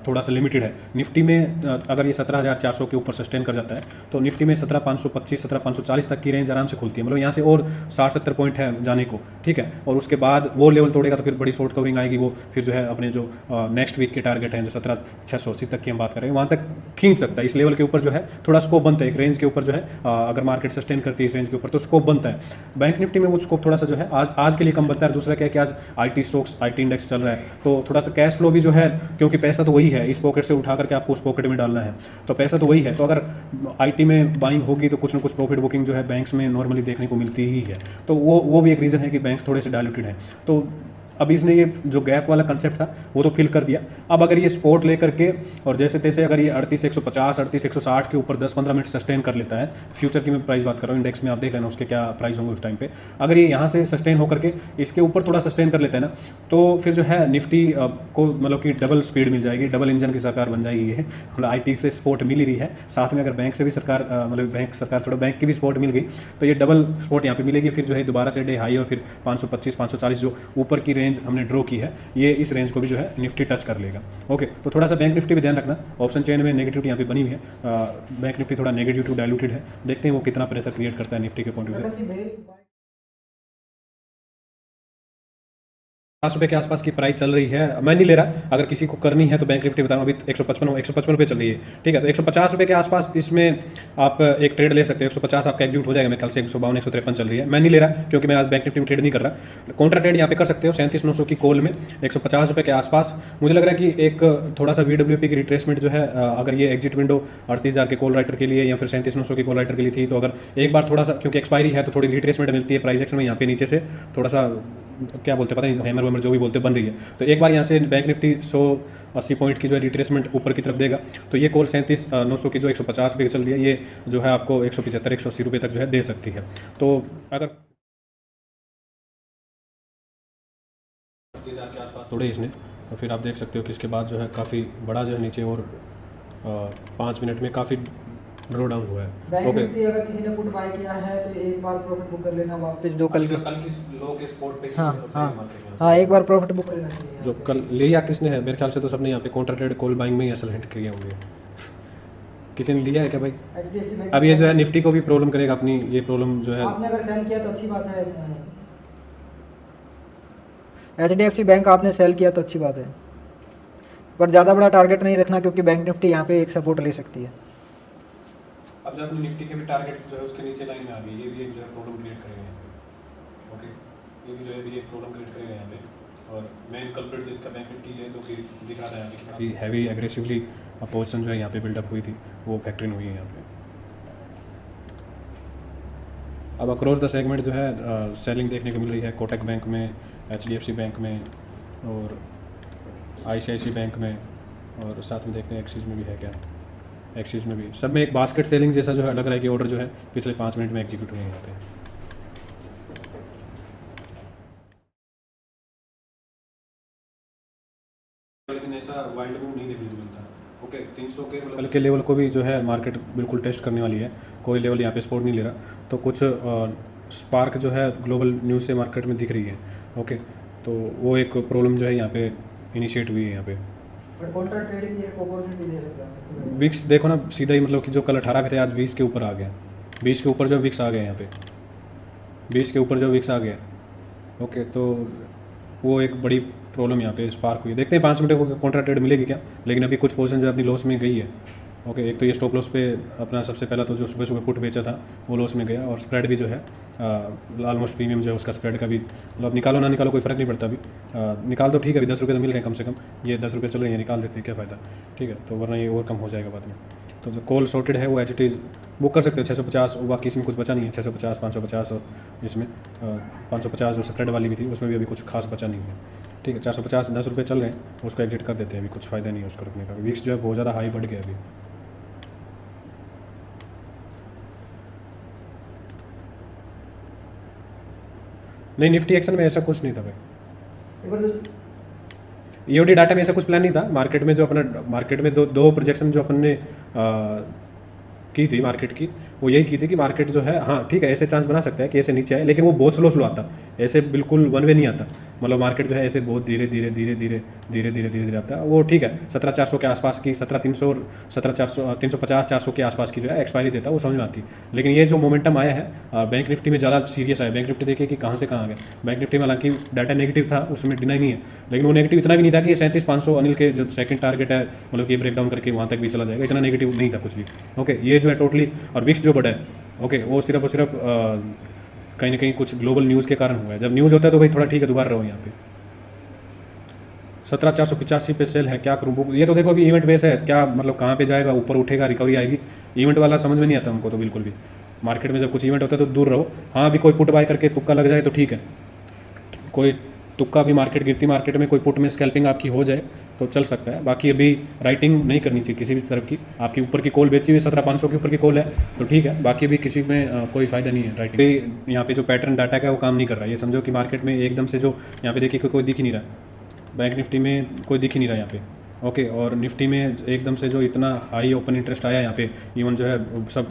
थोड़ा सा लिमिटेड है। निफ्टी में अगर ये 17,400 के ऊपर सस्टेन कर जाता है तो निफ्टी में 17,525, 17,540 तक की रेंज आराम से खुलती है। मतलब यहाँ से और 60-70 पॉइंट है जाने को, ठीक है। और उसके बाद वो लेवल तोड़ेगा तो फिर बड़ी शॉर्ट कवरिंग आएगी। वो फिर जो है अपने जो नेक्स्ट वीक के टारगेट हैं जो 17,680 तक की हम बात कर रहे हैं, वहाँ तक खींच सकता है। इस लेवल के ऊपर जो है थोड़ा स्कोप बनता है, एक रेंज के ऊपर जो है अगर मार्केट सस्टेन करती है इस रेंज के ऊपर तो स्कोप बनता है। बैंक निफ्टी में वो स्कोप थोड़ा सा जो है आज के लिए कम बनता है। दूसरा क्या है कि आज आईटी स्टॉक्स, आईटी इंडेक्स चल रहा है तो थोड़ा सा कैश फ्लो भी जो है, क्योंकि पैसा तो वही है, इस पॉकेट से उठा करके आपको उस पॉकेट में डालना है तो पैसा तो वही है। तो अगर आईटी में बाइंग होगी तो कुछ ना कुछ प्रॉफिट बुकिंग जो है बैंक्स में नॉर्मली देखने को मिलती ही है। तो वो भी एक रीज़न है कि बैंक थोड़े से डायल्यूटेड है। तो अब इसने ये जो गैप वाला कंसेप्ट था वो तो फिल कर दिया। अब अगर ये सपोर्ट लेकर के और जैसे तैसे अगर ये 38,150, 38,160 के ऊपर 10-15 मिनट सस्टेन कर लेता है, फ्यूचर की मैं प्राइस बात कर रहा हूँ, इंडेक्स में आप देख लेना उसके क्या प्राइस होंगे उस टाइम पे। अगर ये यहाँ से सस्टेन होकर के इसके ऊपर थोड़ा सस्टेन कर लेता है ना तो फिर जो है निफ्टी को मतलब कि डबल स्पीड मिल जाएगी, डबल इंजन की सरकार बन जाएगी ये। मतलब आई से सपोर्ट मिल ही रही है, साथ में अगर बैंक से भी सरकार मतलब बैंक की भी सपोर्ट मिल गई तो ये डबल सपोर्ट यहाँ पे मिलेगी। फिर जो है दोबारा से डे हाई और फिर 525, 540 जो ऊपर की रेंज हमने ड्रॉ की है ये इस रेंज को भी जो है निफ्टी टच कर लेगा। ओके, तो थोड़ा सा बैंक निफ्टी भी ध्यान रखना, ऑप्शन चेन में नेगेटिविटी यहाँ पे बनी हुई है। बैंक निफ्टी थोड़ा नेगेटिव टू डायलूटेड है, देखते हैं वो कितना प्रेशर क्रिएट करता है निफ्टी के पॉइंट ऑफ व्यू से। 50 रुपये के आसपास की प्राइस चल रही है, मैं नहीं ले रहा, अगर किसी को करनी है तो बैंक निफ्टी बताऊँ अभी 155 रुपये चल रही है, ठीक है। तो 150 रुपये के आसपास इसमें आप एक ट्रेड ले सकते हो। 150 आपका एग्जीक्यूट हो जाएगा, मैं कल से 152, 153 चल रही है, मैं नहीं ले रहा क्योंकि मैं आज बैंक निफ्टी में ट्रेड नहीं कर रहा। काउंटर ट्रेड यहाँ पे कर सकते हो 37,900 की कॉल में 150 रुपये के आसपास। मुझे लग रहा है कि एक थोड़ा सा VWP की रिट्रेसमेंट जो है अगर ये एग्जिट विंडो 38,000 के कॉल राइटर के लिए या फिर 37,900 की कॉल राइटर के लिए थी तो अगर एक बार थोड़ा सा, क्योंकि एक्सपायरी है तो थोड़ी रिट्रेसमेंट मिलती है प्राइस एक्शन में, यहाँ पे नीचे से थोड़ा सा क्या बोलते हैं पता नहीं, हैमर वैमर जो भी बोलते हैं बन रही है। तो एक बार यहाँ से बैंक निफ्टी 180 पॉइंट की जो है रिट्रेसमेंट ऊपर की तरफ देगा तो ये कॉल 37,900 की जो 150 रुपये की चल रही है ये जो है आपको 175, 180 रुपये तक जो है दे सकती है। तो अगर 30,000 के आसपास तोड़े इसने तो फिर आप देख सकते हो कि इसके बाद जो है काफ़ी बड़ा जो है नीचे और 5 मिनट में काफ़ी ड्रॉ डाउन हुआ है। बैंक निफ्टी अगर किसी ने पुट बाय किया है तो एक बार प्रॉफिट बुक कर लेना वापस, जो कल की लो के स्पॉट पे हाँ एक बार प्रॉफिट बुक कर लेना चाहिए। जो कल लिया किसने है, मेरे ख्याल से तो सबने यहाँ पे काउंटर ट्रेड कॉल बाइंग में ही असल हिट किए होंगे। किसी ने लिया है क्या भाई? अब ये जो है निफ्टी को भी प्रॉब्लम करेगा अपनी, ये प्रॉब्लम जो है आपने अगर सेल किया तो अच्छी बात है। HDFC बैंक आपने सेल किया तो अच्छी बात है, पर ज़्यादा बड़ा टारगेट नहीं रखना क्योंकि बैंक निफ्टी यहाँ पे एक सपोर्ट ले सकती है। अब जब निफ्टी के भी टारगेट जो है उसके नीचे लाइन में आ गई, ये भी एक जो है प्रॉब्लम क्रिएट करेगा यहाँ पे। ओके, ये भी जो है भी एक प्रॉब्लम क्रिएट करेगा यहाँ पे। और मेन कल्प्रिट जिसका बैंक निफ्टी है जो कि दिख रहा था यहाँ पे काफ़ी हैवी एग्रेसिवली पोजीशन जो है यहाँ पे बिल्डअप हुई थी वो फैक्टरिंग हुई है यहाँ पे। अब अक्रॉस द सेगमेंट जो है सेलिंग देखने को मिल रही है कोटक बैंक में, HDFC बैंक में और ICICI बैंक में, और साथ में देखते हैं एक्सिस में भी है क्या, एक्सिस में भी, सब में एक बास्केट सेलिंग जैसा जो है लग रहा है कि ऑर्डर जो है पिछले 5 मिनट में एग्जीक्यूट हुए हैं यहाँ पे। लेकिन ऐसा वाइल्ड मूव नहीं देखने को मिलता। ओके, 300 के कल के लेवल को भी जो है मार्केट बिल्कुल टेस्ट करने वाली है, कोई लेवल यहाँ पे सपोर्ट नहीं ले रहा। तो कुछ स्पार्क जो है ग्लोबल न्यूज़ से मार्केट में दिख रही है। ओके, तो वो एक प्रॉब्लम जो है यहाँ पे इनिशिएट हुई है यहाँ पे। काउंटर ट्रेडिंग एक अपॉर्चुनिटी दे सकता है। विक्स देखो ना सीधा ही, मतलब कि जो कल 18 पे थे आज 20 के ऊपर आ गया, 20 के ऊपर जो विक्स आ गया यहाँ पे, 20 के ऊपर जो विक्स आ गया। ओके, तो वो एक बड़ी प्रॉब्लम यहाँ पे स्पार्क हुई। देखते हैं 5 मिनट को काउंटर ट्रेड मिलेगी क्या, लेकिन अभी कुछ पोजीशन जो अपनी लॉस में गई है। ओके, एक तो ये स्टॉप लॉस पे अपना सबसे पहला तो जो सुबह सुबह पुट बेचा था वो लॉस में गया, और स्प्रेड भी जो है ऑलमोस्ट प्रीमियम जो है उसका स्प्रेड का भी, मतलब निकालो ना निकालो कोई फ़र्क नहीं पड़ता। अभी निकाल दो, ठीक है, अभी 10 रुपये तो मिल गए कम से कम, ये 10 रुपये चल रहे हैं, निकाल देते हैं, क्या फ़ायदा, ठीक है। तो वरना ये और कम हो जाएगा बाद में। तो जो कॉल सॉर्टेड है वो एज इट इज़ बुक कर सकते हो 650, बाकी इसमें कुछ बचा नहीं है। 650, 550 और इसमें 550 जो स्प्रेड वाली भी थी उसमें भी अभी कुछ खास बचा नहीं है, ठीक है। 450 10 रुपये चल रहे हैं, उसको एग्जिट कर देते हैं, अभी कुछ फ़ायदा नहीं है उसको रखने का। विक्स जो है बहुत ज़्यादा हाई बढ़ गया अभी। नहीं, निफ्टी एक्शन में ऐसा कुछ नहीं था भाई, EOD डाटा में ऐसा कुछ प्लान नहीं था। मार्केट में जो अपना मार्केट में दो प्रोजेक्शन जो अपन ने की थी मार्केट की, वो यही की थी कि मार्केट जो है, हाँ ठीक है, ऐसे चांस बना सकता है कि ऐसे नीचे आए, लेकिन वो बहुत स्लो आता, ऐसे बिल्कुल वन वे नहीं आता। मतलब मार्केट जो है ऐसे बहुत धीरे धीरे धीरे धीरे धीरे धीरे धीरे धीरे आता है। वो ठीक है 17,400 के आसपास की, 17,300 और 17,400 350-400 के आसपास की जो है एक्सपायरी देता है, वो समझ में आती है। लेकिन ये जो मोमेंटम आया है बैंक निफ्टी में ज़्यादा सीरियस आया। बैंक निफ्टी देखिए कि कहाँ से कहाँ आ गया। बैंक निफ्टी में हालांकि डाटा नेगेटिव था, उसमें डिनाई नहीं है, लेकिन वो नेगेटिव इतना भी नहीं था कि 37,500 अनिल के जो सेकंड टारगेट है, मतलब कि ब्रेक डाउन करके वहाँ तक भी चला जाएगा, इतना नेगेटिव नहीं था कुछ भी। ओके, ये जो है टोटली, और विक्स जो बढ़ा है ओके, वो सिर्फ और सिर्फ कहीं ना कहीं कुछ ग्लोबल न्यूज़ के कारण हुआ है। जब न्यूज़ होता है तो भाई थोड़ा ठीक है, दोबारा रहो यहाँ पे। 17,485 पे सेल है, क्या करूँ बुक? ये तो देखो अभी इवेंट बेस है, क्या मतलब कहाँ पे जाएगा, ऊपर उठेगा, रिकवरी आएगी, इवेंट वाला समझ में नहीं आता हमको तो बिल्कुल भी। मार्केट में जब कुछ इवेंट होता है तो दूर रहो। हाँ, अभी कोई पुट बाय करके तुक्का लग जाए तो ठीक है, कोई तुक्का भी मार्केट गिरती मार्केट में कोई पुट में स्कैल्पिंग आपकी हो जाए तो चल सकता है। बाकी अभी राइटिंग नहीं करनी चाहिए किसी भी तरफ की। आपकी ऊपर की कॉल बेची हुई 17,500 के ऊपर की कॉल है तो ठीक है, बाकी अभी किसी में कोई फ़ायदा नहीं है राइटिंग। यहाँ पे जो पैटर्न डाटा का वो काम नहीं कर रहा है। ये समझो कि मार्केट में एकदम से जो यहाँ पे देखिए कोई दिख ही नहीं रहा, बैंक निफ्टी में कोई दिख ही नहीं रहा यहाँ पे ओके। और निफ्टी में एकदम से जो इतना हाई ओपन इंटरेस्ट आया यहाँ पे, इवन जो है सब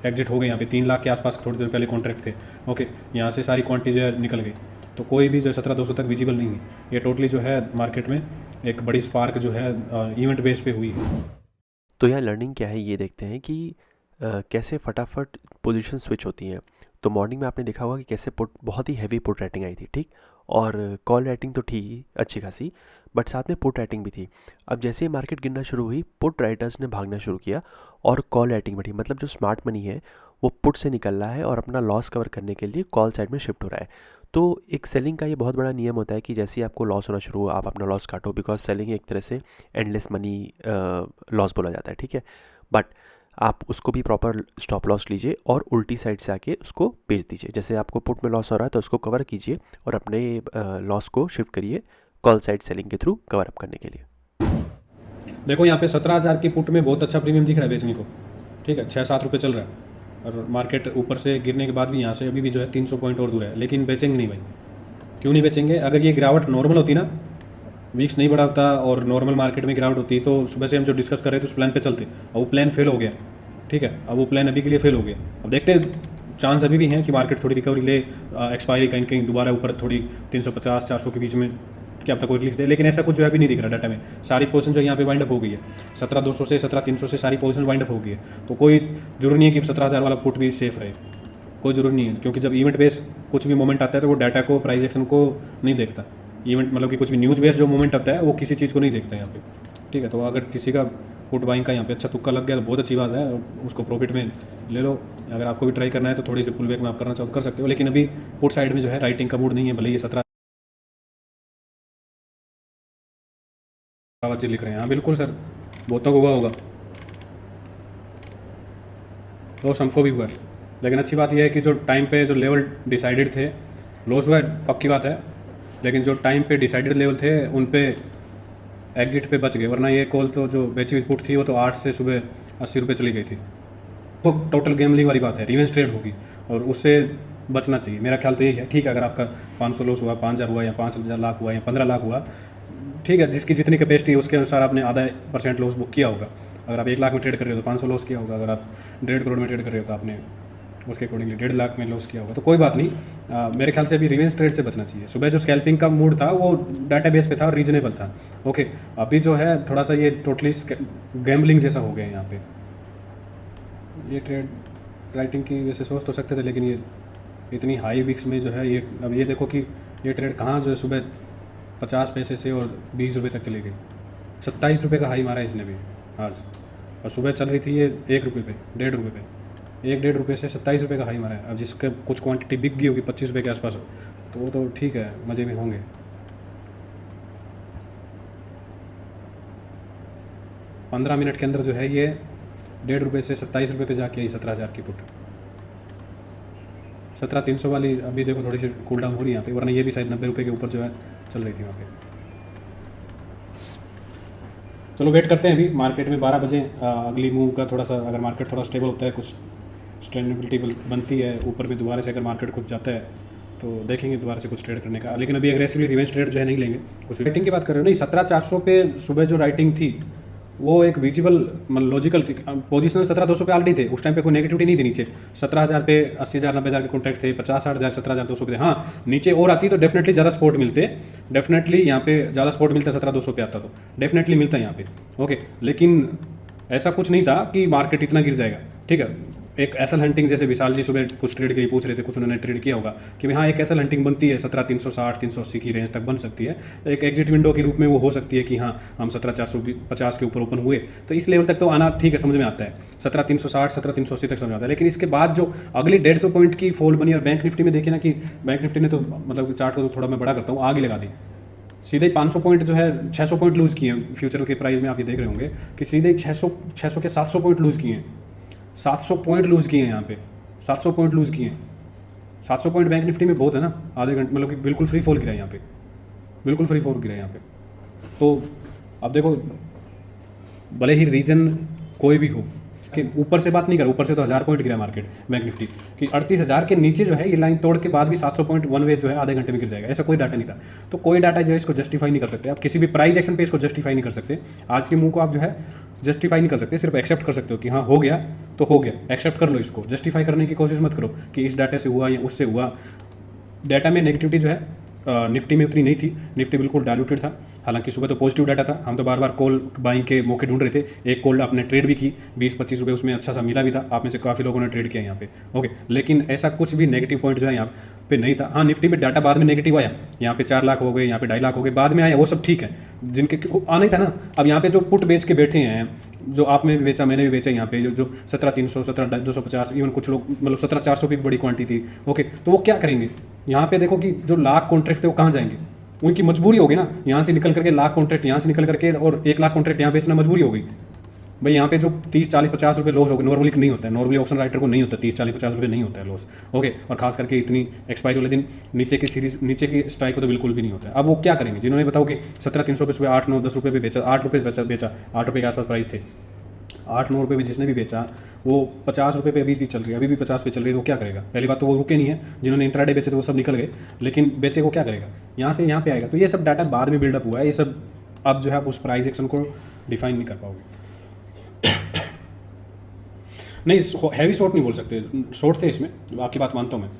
एग्जिट हो गए यहाँ पे। 3 लाख के आसपास थोड़ी देर पहले कॉन्ट्रैक्ट थे ओके, यहाँ से सारी क्वांटिटी जो है निकल गई, तो कोई भी जो 17,200 तक विजिबल नहीं है। ये टोटली जो है मार्केट में एक बड़ी स्पार्क जो है इवेंट बेस पे हुई है। तो यहाँ लर्निंग क्या है ये देखते हैं कि कैसे फटाफट पोजीशन स्विच होती हैं। तो मॉर्निंग में आपने देखा होगा कि कैसे पुट, बहुत ही हैवी पुट राइटिंग आई थी, ठीक, और कॉल राइटिंग तो थी अच्छी खासी, बट साथ में पुट राइटिंग भी थी। अब जैसे ही मार्केट गिरना शुरू हुई, पुट राइटर्स ने भागना शुरू किया और कॉल राइटिंग बढ़ी। मतलब जो स्मार्ट मनी है वो पुट से निकल रहा है और अपना लॉस कवर करने के लिए कॉल साइड में शिफ्ट हो रहा है। तो एक सेलिंग का ये बहुत बड़ा नियम होता है कि जैसे ही आपको लॉस होना शुरू हो आप अपना लॉस काटो, बिकॉज सेलिंग एक तरह से एंडलेस मनी लॉस बोला जाता है, ठीक है। बट आप उसको भी प्रॉपर स्टॉप लॉस लीजिए और उल्टी साइड से आके उसको बेच दीजिए। जैसे आपको पुट में लॉस हो रहा है तो उसको कवर कीजिए और अपने लॉस को शिफ्ट करिए कॉल साइड सेलिंग के थ्रू कवर अप करने के लिए। देखो यहाँ पे 17,000 की पुट में बहुत अच्छा प्रीमियम दिख रहा है बेचने को, ठीक है, 6-7 रुपये चल रहा है, और मार्केट ऊपर से गिरने के बाद भी यहाँ से अभी भी जो है 300 पॉइंट और दूर है, लेकिन बेचेंगे नहीं भाई। क्यों नहीं बेचेंगे? अगर ये गिरावट नॉर्मल होती ना, वीक्स नहीं बढ़ा होता और नॉर्मल मार्केट में गिरावट होती, तो सुबह से हम जो डिस्कस कर रहे थे उस प्लान पे चलते, और वो प्लान फेल हो गया, ठीक है। अब वो प्लान अभी के लिए फेल हो गया। अब देखते हैं, चांस अभी भी हैं कि मार्केट थोड़ी रिकवरी ले, एक्सपायरी कहीं कहीं दोबारा ऊपर थोड़ी 350-400 के बीच में क्या अब तक कोई लिख दे, लेकिन ऐसा कुछ जो है अभी नहीं दिख रहा डाटा में। सारी पोजीशन जो यहाँ पे वाइंड अप हो गई है, 17,200 से 17,300 से सारी पोजीशन वाइंड अप हो गई है। तो कोई जरूरी नहीं है कि 17,000 वाला पुट भी सेफ रहे, कोई जरूरी नहीं है, क्योंकि जब इवेंट बेस कुछ भी मोमेंट आता है तो वो डाटा को, प्राइस एक्शन को नहीं देखता। इवेंट मतलब कि कुछ भी न्यूज़ बेस जो मोमेंट आता है वो किसी चीज़ को नहीं देखता यहाँ पे, ठीक है। तो अगर किसी का पुट बाइंग का यहाँ पे अच्छा तुक्का लग गया तो बहुत अच्छी बात है, उसको प्रॉफिट में ले लो। अगर आपको भी ट्राई करना है तो थोड़ी सी पुल बैक में आप करना चाहो कर सकते हो, लेकिन अभी पुट साइड में जो है राइटिंग का मूड नहीं है। भले ये 17 जी लिख रहे हैं, हाँ बिल्कुल सर, बहुतों को हुआ होगा, लॉस हमको भी हुआ है। लेकिन अच्छी बात यह है कि जो टाइम पे जो लेवल डिसाइडेड थे, लॉस हुआ है पक्की बात है, लेकिन जो टाइम पे डिसाइडेड लेवल थे उन पे एग्जिट पे बच गए, वरना ये कॉल तो जो बेची हुई पुट थी वो तो 8 से सुबह 80 रुपये चली गई थी। वो टोटल गैम्बलिंग वाली बात है, रिवेंज ट्रेड होगी और उससे बचना चाहिए। मेरा ख्याल तो यही है। ठीक है, अगर आपका 500 लॉस हुआ, 5,000 हुआ या 5 लाख हुआ या 15 लाख हुआ, ठीक है, जिसकी जितनी कैपेसिटी है उसके अनुसार आपने आधा % लॉस बुक किया होगा। अगर आप 1 लाख में ट्रेड कर रहे हो तो 500 लॉस किया होगा, अगर आप 1.5 करोड़ में ट्रेड कर रहे हो तो आपने उसके अकॉर्डिंगली 1.5 लाख में लॉस किया होगा। तो कोई बात नहीं, मेरे ख्याल से अभी रिवेंज ट्रेड से बचना चाहिए। सुबह जो स्कैल्पिंग का मूड था वो डाटा बेस पे था और रीजनेबल था, ओके। अभी जो है थोड़ा सा ये टोटली गैम्बलिंग जैसा हो गया है यहाँ पे। ये ट्रेड राइटिंग की वैसे सोच तो सकते थे, लेकिन ये इतनी हाई वीक्स में जो है ये, अब ये देखो कि ये ट्रेड कहाँ जो है सुबह 50 पैसे से और 20 रुपये तक चली गई। 27 रुपये का हाई मारा है इसने भी आज, और सुबह चल रही थी ये 1 रुपये पे, 1.5 रुपये पे, 1-1.5 रुपये से 27 रुपये का हाई मारा है। अब जिसके कुछ क्वांटिटी बिक गई होगी 25 रुपये के आसपास, तो वो तो ठीक है, मज़े में होंगे। 15 मिनट के अंदर जो है ये 1.5 रुपये से 27 रुपये पे जाके आई 17,000 की पुट। 17,300 वाली अभी देखो थोड़ी सी कूल डाउन हो रही है यहाँ पे, वरना ये भी शायद 90 रुपये के ऊपर जो है चल रही थी वहाँ पे। चलो वेट करते हैं अभी मार्केट में 12 बजे अगली मूव का, थोड़ा सा अगर मार्केट थोड़ा स्टेबल होता है, कुछ स्टेबिलिटी बनती है ऊपर भी दोबारा से, अगर मार्केट कुछ जाता है तो देखेंगे दोबारा से कुछ ट्रेड करने का। लेकिन अभी एग्रेसिवली रिवेंज ट्रेड जो है नहीं लेंगे। कुछ राइटिंग की बात कर रहे हो नहीं, 17,400 पे सुबह जो राइटिंग थी वो एक विजिबल लॉजिकल थी। पोजिशनल 17,200 पे ऑलरेडी थे, उस टाइम पे कोई नेगेटिविटी नहीं थी नीचे। 17,000 पे 80,000 90,000 के कॉन्ट्रैक्ट थे, 50,000 17,200 पे थे। हाँ, नीचे और आती तो डेफिनेटली ज़्यादा सपोर्ट मिलते, डेफिनेटली यहाँ पे ज़्यादा सपोर्ट मिलता, 17,200 पे आता तो डेफिनेटली मिलता यहाँ पे। ओके, लेकिन ऐसा कुछ नहीं था कि मार्केट इतना गिर जाएगा। ठीक है, एक एसल हंटिंग जैसे विशाल जी सुबह कुछ ट्रेड के लिए पूछ रहे थे, कुछ उन्होंने ट्रेड किया होगा कि भाई हाँ एक एसल हंटिंग बनती है 17,360 380 की रेंज तक बन सकती है, एक एग्जिट विंडो के रूप में वो हो सकती है कि हाँ हम 17,450 के ऊपर ओपन हुए तो इस लेवल तक तो आना ठीक है, समझ में आता है, 17,360 17,380 तक समझ में आता है। लेकिन इसके बाद जो अगली 150 पॉइंट की फॉल बनी, और बैंक निफ्टी में देखिए ना कि बैंक निफ्टी ने तो मतलब चार्ट को तो थोड़ा मैं बड़ा करता हूँ, आगे लगा दी सीधे 500 पॉइंट जो है 600 पॉइंट लूज़ किए हैं। फ्यूचर के प्राइस में आप ये देख रहे होंगे कि सीधे 600 के 700 पॉइंट लूज़ किए हैं, 700 पॉइंट लूज़ किए हैं यहाँ पे, 700 पॉइंट लूज़ किए हैं। 700 पॉइंट बैंक निफ्टी में बहुत है ना, आधे घंटे मतलब कि बिल्कुल फ्री फॉल गिरा है यहाँ पे, बिल्कुल फ्री फॉल गिरा है यहाँ पे। तो अब देखो भले ही रीजन कोई भी हो, कि ऊपर से बात नहीं कर, ऊपर से तो 1000 पॉइंट गिरा मार्केट बैंक निफ्टी कि 38,000 के नीचे जो है ये लाइन तोड़ के बाद भी 700 पॉइंट वन वे जो है आधे घंटे में गिर जाएगा, ऐसा कोई डाटा नहीं था। तो कोई डाटा जो है इसको जस्टिफाई नहीं कर सकते, आप किसी भी प्राइस एक्शन पे इसको जस्टिफाई नहीं कर सकते। आज के मूव को आप जो है जस्टिफाई नहीं कर सकते, सिर्फ एक्सेप्ट कर सकते हो कि हाँ हो गया तो हो गया, एक्सेप्ट कर लो इसको, जस्टिफाई करने की कोशिश मत करो कि इस डाटा से हुआ या उससे हुआ। डाटा में नेगेटिविटी जो है निफ्टी में उतनी नहीं थी, निफ्टी बिल्कुल डायलूटेड था। हालांकि सुबह तो पॉजिटिव डाटा था, हम तो बार बार कॉल बाइंग के मौके ढूंढ रहे थे। एक कॉल आपने ट्रेड भी की 20-25 रुपये, उसमें अच्छा सा मिला भी था, आप में से काफ़ी लोगों ने ट्रेड किया यहाँ पे। ओके, लेकिन ऐसा कुछ भी नेगेटिव पॉइंट जो है यहाँ पे नहीं था। हाँ, निफ्टी में डाटा बाद में नेगेटिव आया, यहाँ पे 4 लाख हो गए, यहाँ पे 2.5 लाख हो गए, बाद में आया, वो सब ठीक है, जिनके आना ही था ना। अब यहाँ पे जो पुट बेच के बैठे हैं, जो आपने भी बेचा मैंने भी बेचा, यहाँ पे जो 17,300 17,250 इवन कुछ लोग मतलब 17,400 की बड़ी क्वांटिटी थी। ओके, तो वो क्या करेंगे? यहाँ पे देखो कि जो लाख कॉन्ट्रैक्ट थे वो कहाँ जाएंगे, उनकी मजबूरी होगी ना, यहाँ से निकल करके लाख कॉन्ट्रैक्ट यहाँ से निकल करके और 1 लाख कॉन्ट्रैक्ट यहाँ बेचना मजबूरी होगी भाई। यहाँ पे जो 30-40-50 रुपये लॉस होगा, नॉर्मली नहीं होता है, नॉर्मली ऑप्शन राइटर को नहीं होता 30-40-50 रुपये नहीं होता है लॉस। ओके, और खास करके इतनी एक्सपायरी वाले दिन नीचे की सीरीज नीचे की स्ट्राइक को तो बिल्कुल भी नहीं होता है। अब वो क्या करेंगे? जिन्होंने बताओ कि 17,300 पे सुबह 8-9-10 रुपये पे बेचा, 8 रुपये बेचा 8 रुपये के आसपास प्राइस थे, 8-9 रुपये में जिसने भी बेचा वो 50 रुपये पे अभी भी चल रही है, अभी भी 50 पे चल रही है, तो क्या करेगा? पहली बात तो वो रुके नहीं है, जिन्होंने इंट्राडे बेचे थे वो सब निकल गए, लेकिन बेचे को क्या करेगा? यहाँ से यहाँ पे आएगा। तो ये सब डाटा बाद में बिल्डअप हुआ है, ये सब अब जो है आप उस प्राइस एक्शन को डिफाइन नहीं कर पाओगे। नहीं, हैवी शॉर्ट नहीं बोल सकते, शॉर्ट थे इसमें, आपकी बात मानता हूँ मैं,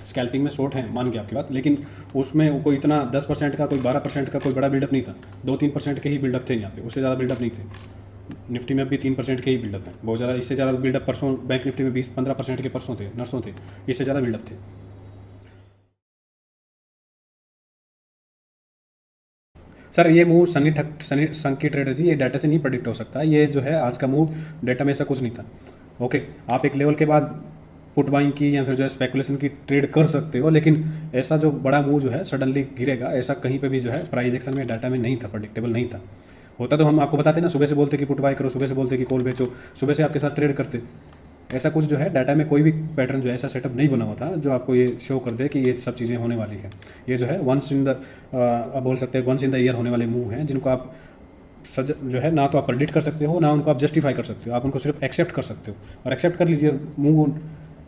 स्कैल्पिंग में शॉर्ट है, मान गया आपकी बात, लेकिन उसमें कोई इतना 10% का कोई 12% का कोई बड़ा बिल्डअप नहीं था, 2-3% के ही बिल्डअप थे यहाँ पे, उससे ज़्यादा बिल्डअप नहीं थे। निफ्टी में भी 3% के ही बिल्डअप है, बहुत ज़्यादा इससे ज़्यादा बिल्डअप परसों बैंक निफ्टी में 20-15% के परसों थे, नरसों थे, इससे ज़्यादा बिल्डअप थे। सर ये मूव सनी संक की ट्रेड थी, ये डाटा से नहीं प्रेडिक्ट हो सकता, ये जो है आज का मूव डाटा में ऐसा कुछ नहीं था। ओके, आप एक लेवल के बाद पुट बाइंग की या फिर जो है स्पेकुलेशन की ट्रेड कर सकते हो, लेकिन ऐसा जो बड़ा मूव जो है सडनली गिरेगा, ऐसा कहीं पे भी जो है प्राइस एक्शन में डाटा में नहीं था, प्रेडिक्टेबल नहीं था। होता तो हम आपको बताते ना, सुबह से बोलते कि पुट बाय करो, सुबह से बोलते कि कॉल बेचो, सुबह से आपके साथ ट्रेड करते। ऐसा कुछ जो है डाटा में कोई भी पैटर्न जो है ऐसा सेटअप नहीं बना हुआ था जो आपको ये शो कर दे कि ये सब चीज़ें होने वाली है। ये जो है वंस इन द बोल सकते हैं वंस इन द ईयर होने वाले मूव हैं, जिनको आप जो है ना तो आप प्रेडिक्ट कर सकते हो, ना उनको आप जस्टिफाई कर सकते हो, आप उनको सिर्फ एक्सेप्ट कर सकते हो। और एक्सेप्ट कर लीजिए मूव,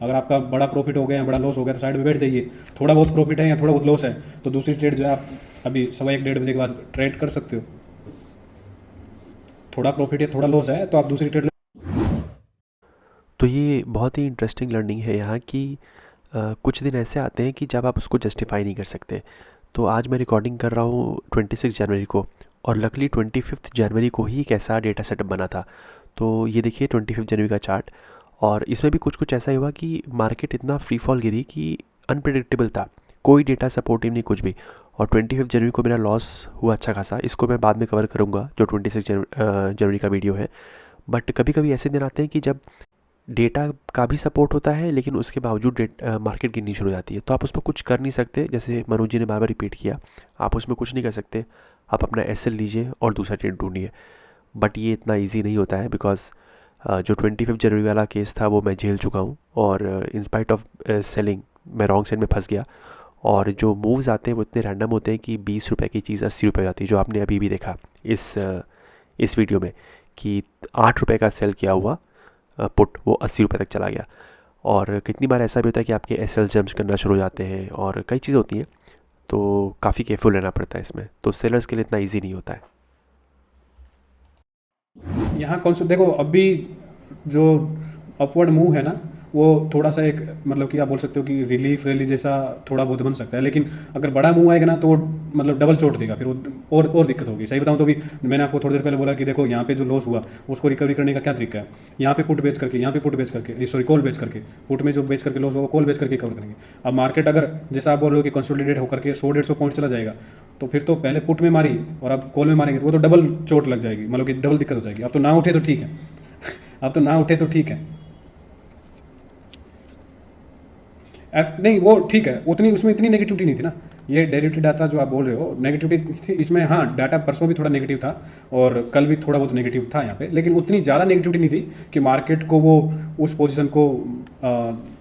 अगर आपका बड़ा प्रॉफिट हो गया या बड़ा लॉस हो गया तो साइड में बैठ जाइए। थोड़ा बहुत प्रॉफिट है या थोड़ा बहुत लॉस है तो दूसरी ट्रेड जो है आप अभी 1:15-1:30 बजे के बाद ट्रेड कर सकते हो। थोड़ा प्रॉफिट है थोड़ा लॉस है तो आप दूसरी ट्रेड। तो ये बहुत ही इंटरेस्टिंग लर्निंग है यहाँ कि कुछ दिन ऐसे आते हैं कि जब आप उसको जस्टिफाई नहीं कर सकते। तो आज मैं रिकॉर्डिंग कर रहा हूँ 26 जनवरी को, और लकली 25 जनवरी को ही एक ऐसा डेटा सेटअप बना था। तो ये देखिए 25 जनवरी का चार्ट, और इसमें भी कुछ ऐसा ही हुआ कि मार्केट इतना फ्री फॉल गिरी कि अनप्रिडिक्टेबल था, कोई डेटा सपोर्टिव नहीं कुछ भी। और 25 जनवरी को मेरा लॉस हुआ अच्छा खासा, इसको मैं बाद में कवर करूँगा जो 26 जनवरी का वीडियो है। बट कभी कभी ऐसे दिन आते हैं कि जब डेटा का भी सपोर्ट होता है लेकिन उसके बावजूद मार्केट गिरनी शुरू हो जाती है, तो आप उसमें कुछ कर नहीं सकते। जैसे मनोज जी ने बार बार रिपीट किया, आप उसमें कुछ नहीं कर सकते, आप अपना एसएल लीजिए और दूसरा ट्रेड ढूंढिए। बट ये इतना इजी नहीं होता है, बिकॉज जो 25 जनवरी वाला केस था वो मैं झेल चुका हूँ, और इन स्पाइट ऑफ सेलिंग मैं रॉन्ग साइड में फंस गया। और जो मूव्स आते हैं वो इतने रैंडम होते हैं कि 20 रुपये की चीज़ 80 रुपये हो जाती है, जो आपने अभी भी देखा इस वीडियो में कि 8 रुपये का सेल किया हुआ पुट वो 80 रुपये तक चला गया। और कितनी बार ऐसा भी होता है कि आपके एसएल जम्प्स करना शुरू हो जाते हैं, और कई चीज़ें होती हैं, तो काफ़ी केयरफुल रहना पड़ता है इसमें। तो सेलर्स के लिए इतना ईजी नहीं होता है। यहाँ कौन सा देखो, अभी जो अपवर्ड मूव है ना, वो थोड़ा सा एक मतलब कि आप बोल सकते हो कि रिलीफ रैली जैसा थोड़ा बहुत बन सकता है, लेकिन अगर बड़ा मूव आएगा ना तो वो मतलब डबल चोट देगा, फिर वो और दिक्कत होगी। सही बताऊं तो भी मैंने आपको थोड़ी देर पहले बोला कि देखो यहाँ पे जो लॉस हुआ उसको रिकवरी करने का क्या तरीका है, यहाँ पे पुट बेच करके, यहाँ पे पुट बेच करके, सॉरी कॉल बेच करके, पुट में जो बेच करके लॉस हुआ कॉल बेच करके कवर करेंगे। अब मार्केट अगर जैसा आप बोल रहे हो कि कंसोलिडेट होकर के 100-150 पॉइंट चला जाएगा, तो फिर तो पहले पुट में मारी और अब कॉल में मारेंगे तो वो तो डबल चोट लग जाएगी, मतलब कि डबल दिक्कत हो जाएगी। अब तो ना उठे तो ठीक है अब तो ना उठे तो ठीक है, एफ नहीं वो ठीक है, उतनी उसमें इतनी नेगेटिविटी नहीं थी ना। ये डेरिवेटिव डाटा जो आप बोल रहे हो नेगेटिविटी थी इसमें, हाँ डाटा परसों भी थोड़ा नेगेटिव था और कल भी थोड़ा बहुत नेगेटिव था यहाँ पे, लेकिन उतनी ज़्यादा नेगेटिविटी नहीं थी कि मार्केट को वो उस पोजीशन को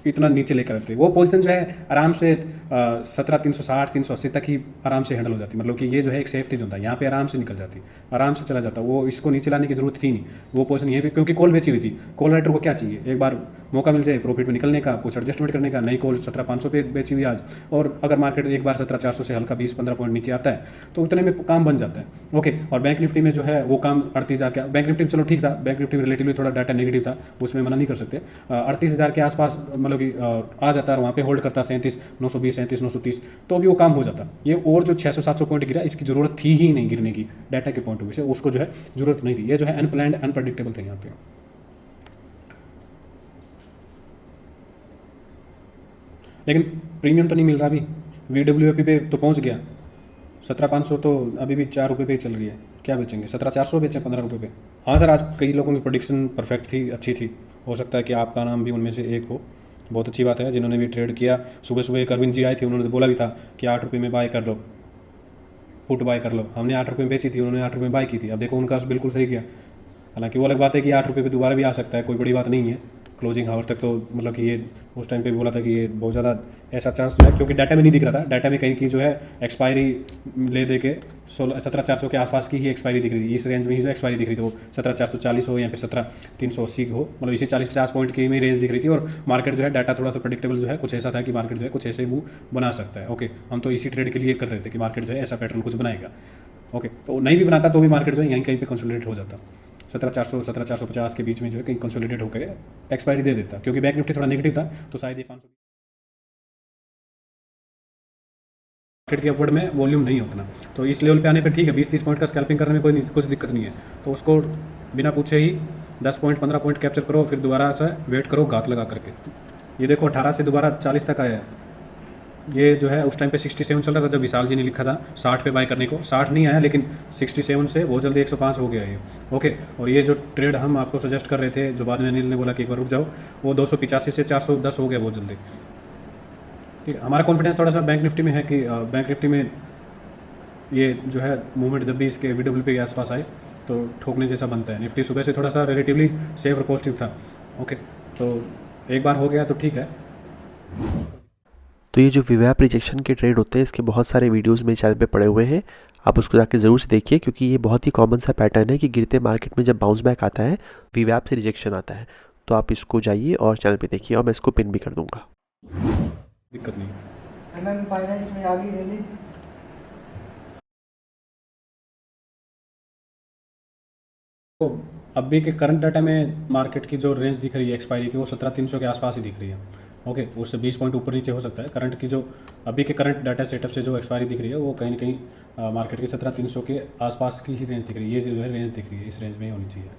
इतना नीचे लेकर आते। वो पोजीशन जो है आराम से 17,360-380 तक ही आराम से हैंडल हो जाती, मतलब कि ये जो है एक सेफ्टी जोन था, यहाँ पे आराम से निकल जाती, आराम से चला जाता, वो इसको नीचे लाने की जरूरत थी नहीं। वो पोजीशन यहीं पे क्योंकि कॉल बेची हुई थी, कॉल राइटर को क्या चाहिए, एक बार मौका मिल जाए प्रॉफिट में निकलने का, कुछ एडजस्टमेंट करने का। नई कॉल 17,500 पे बेची हुई आज, और अगर मार्केट एक बार 17,400 से हल्का 20-15 पॉइंट नीचे आता है तो उतने में काम बन जाता है। ओके, और बैंक निफ्टी में जो है वो काम 38,000 के, बैंक निफ्टी चलो ठीक था, बैंक निफ्टी रिलेटिवली थोड़ा डाटा नेगेटिव था, उसमें मना नहीं कर सकते। 38,000 के आसपास मतलब कि आ जाता है, वहाँ पे होल्ड करता 37,920, 37,930, तो भी वो काम हो जाता। ये और जो 600-700 पॉइंट गिरा, इसकी जरूरत थी ही नहीं गिरने की, डाटा के पॉइंट ऑफ व्यू से उसको जो है जरूरत नहीं थी। ये जो है अनप्लान्ड अनप्रडिक्टेबल थे यहाँ पे। लेकिन प्रीमियम तो नहीं मिल रहा अभी, VWAP पे तो पहुँच गया 17,500, तो अभी भी 4 रुपये पे ही चल रही है, क्या बेचेंगे 17,400 बेचें 15 रुपये पे। हाँ सर, आज कई लोगों की प्रोडिक्शन परफेक्ट थी, अच्छी थी, हो सकता है कि आपका नाम भी उनमें से एक हो। बहुत अच्छी बात है, जिन्होंने भी ट्रेड किया। सुबह सुबह एक अरविंद जी आए थे, उन्होंने बोला भी था कि 8 रुपये में बाय कर लो, पुट बाय कर लो। हमने 8 रुपये में बेची थी, उन्होंने 8 रुपये में बाय की थी। अब देखो उनका बिल्कुल सही किया। हालांकि वो अलग बात है कि 8 रुपये पे दोबारा भी आ सकता है, कोई बड़ी बात नहीं है क्लोजिंग हावर तक, तो मतलब कि ये उस टाइम पे भी बोला था कि ये बहुत ज़्यादा ऐसा चांस है, क्योंकि डाटा में नहीं दिख रहा था। डाटा में कहीं की जो है एक्सपायरी ले दे के 17,400 के आसपास की ही एक्सपायरी दिख रही थी, इस रेंज में ही जो एक्सपायरी दिख रही थी, वो 17,440 हो या फिर 17,380 हो, मतलब इसी 40-50 पॉइंट की में रेंज दिख रही थी। और मार्केट जो है डाटा थोड़ा सा प्रेडिक्टेबल जो है, कुछ ऐसा था कि मार्केट जो है कुछ ऐसे मूव बना सकता है। ओके, हम तो इसी ट्रेड के लिए कर रहे थे कि मार्केट जो है ऐसा पैटर्न कुछ बनाएगा। ओके, तो नहीं भी बनाता तो भी मार्केट जो है यहीं कहीं पे कंसोलिडेट हो जाता, 17,400 17,450 के बीच में जो है कहीं कंसोलिडेट होकर एक्सपायरी दे देता, क्योंकि बैंक निफ्टी थोड़ा नेगेटिव था, तो शायद ये 500 मार्केट के अपवर्ड में वॉल्यूम नहीं उतना, तो इस लेवल पे आने पे ठीक है, 20-30 पॉइंट का स्कैल्पिंग करने में कोई कुछ दिक्कत नहीं है। तो उसको बिना पूछे ही 10 पॉइंट 15 पॉइंट कैप्चर करो, फिर दोबारा से वेट करो घात लगा करके। ये देखो 18 से दोबारा 40 तक आया है। ये जो है उस टाइम पे 67 चल रहा था जब विशाल जी ने लिखा था 60 पे बाय करने को, 60 नहीं आया, लेकिन 67 से बहुत जल्दी 105 हो गया ये। ओके, और ये जो ट्रेड हम आपको सजेस्ट कर रहे थे, जो बाद में अनिल ने बोला कि एक बार रुक जाओ, वो 285 से 410 हो गया बहुत जल्दी। ठीक है, हमारा कॉन्फिडेंस थोड़ा सा बैंक निफ्टी में है कि बैंक निफ्टी में ये जो है मूवमेंट जब भी इसके VWP के आसपास आए तो ठोकने जैसा बनता है। निफ्टी सुबह से थोड़ा सा रिलेटिवली सेफ और पॉजिटिव था। ओके, तो एक बार हो गया तो ठीक है। तो ये जो VWAP रिजेक्शन के ट्रेड होते हैं, इसके बहुत सारे वीडियोस मेरे चैनल पे पड़े हुए हैं, आप उसको जाके ज़रूर से देखिए, क्योंकि ये बहुत ही कॉमन सा पैटर्न है कि गिरते मार्केट में जब बाउंस बैक आता है VWAP से रिजेक्शन आता है। तो आप इसको जाइए और चैनल पे देखिए, और मैं इसको पिन भी कर दूंगा। दिक्कत नहीं। फाइनेंस में आ गई रैली। तो अभी के करंट डाटा में मार्केट की जो रेंज दिख रही है एक्सपायरी की, वो 17,300 के आसपास ही दिख रही है। ओके, उससे 20 पॉइंट ऊपर नीचे हो सकता है। करंट की जो अभी के करंट डाटा सेटअप से जो एक्सपायरी दिख रही है, वो कहीं ना कहीं मार्केट की 17,300 के आसपास की ही रेंज दिख रही है। ये जो है रेंज दिख रही है, इस रेंज में ही होनी चाहिए।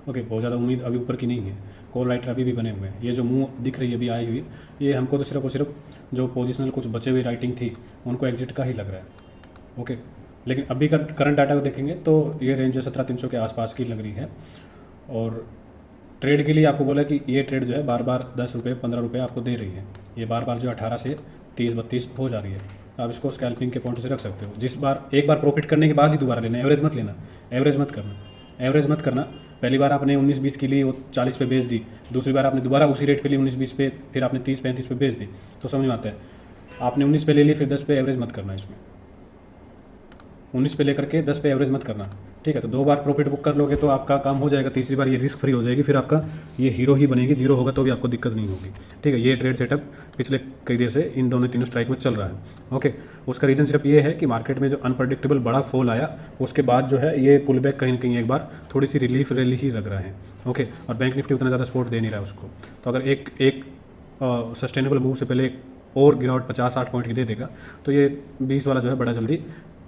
ओके, बहुत ज़्यादा उम्मीद अभी ऊपर की नहीं है। कॉल राइटर अभी भी बने हुए हैं। ये जो मूव दिख रही है अभी आई हुई, ये हमको तो सिर्फ और सिर्फ जो पोजिशनल कुछ बचे हुई राइटिंग थी उनको एग्जिट का ही लग रहा है। ओके, लेकिन अभी का करंट डाटा को देखेंगे तो ये रेंज जो 17,300 के आसपास की लग रही है। और ट्रेड के लिए आपको बोला कि ये ट्रेड जो है बार बार 10 रुपये 15 रुपये आपको दे रही है, ये बार बार जो 18 से 30-32 हो जा रही है। तो आप इसको स्कैल्पिंग के पॉइंट से रख सकते हो। जिस बार एक बार प्रॉफिट करने के बाद ही दोबारा लेना, एवरेज मत लेना, एवरेज मत करना, एवरेज मत करना। पहली बार आपने 19-20 के लिए वो 40 पे बेच दी, दूसरी बार आपने दोबारा उसी रेट पे ली 19-20 पे, फिर आपने 30-35 पे बेच दी, तो समझ में आता है। आपने 19 पे ले ली, फिर 10 पे एवरेज मत करना, इसमें 19 पे लेकर के 10 पे एवरेज मत करना। ठीक है। तो 2 बार प्रॉफिट बुक कर लोगे तो आपका काम हो जाएगा, तीसरी बार ये रिस्क फ्री हो जाएगी, फिर आपका ये हीरो ही बनेगी, जीरो होगा तो भी आपको दिक्कत नहीं होगी। ठीक है, ये ट्रेड सेटअप पिछले कई देर से इन दोनों तीनों स्ट्राइक में चल रहा है। ओके, उसका रीज़न सिर्फ ये है कि मार्केट में जो अनप्रडिक्टेबल बड़ा फॉल आया उसके बाद जो है ये पुल बैक कहीं ना कहीं एक बार थोड़ी सी रिलीफ रैली ही लग रहा है। ओके, और बैंक निफ्टी उतना ज़्यादा सपोर्ट दे नहीं रहा है उसको। तो अगर एक सस्टेनेबल मूव से पहले और गिरावट 50-60 पॉइंट की दे देगा तो ये 20 वाला जो है बड़ा जल्दी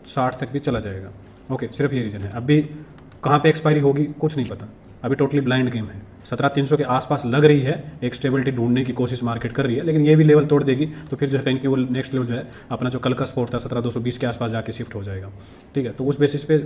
60 तक भी चला जाएगा। ओके, सिर्फ ये रीज़न है। अभी कहाँ पे एक्सपायरी होगी कुछ नहीं पता, अभी टोटली ब्लाइंड गेम है। 17,300 के आसपास लग रही है, एक स्टेबिलिटी ढूंढने की कोशिश मार्केट कर रही है, लेकिन ये भी लेवल तोड़ देगी तो फिर जो है कहीं कि वो नेक्स्ट लेवल जो है अपना जो कल का सपोर्ट था 17,220 के आसपास जाके शिफ्ट हो जाएगा। ठीक है, तो उस बेसिस पे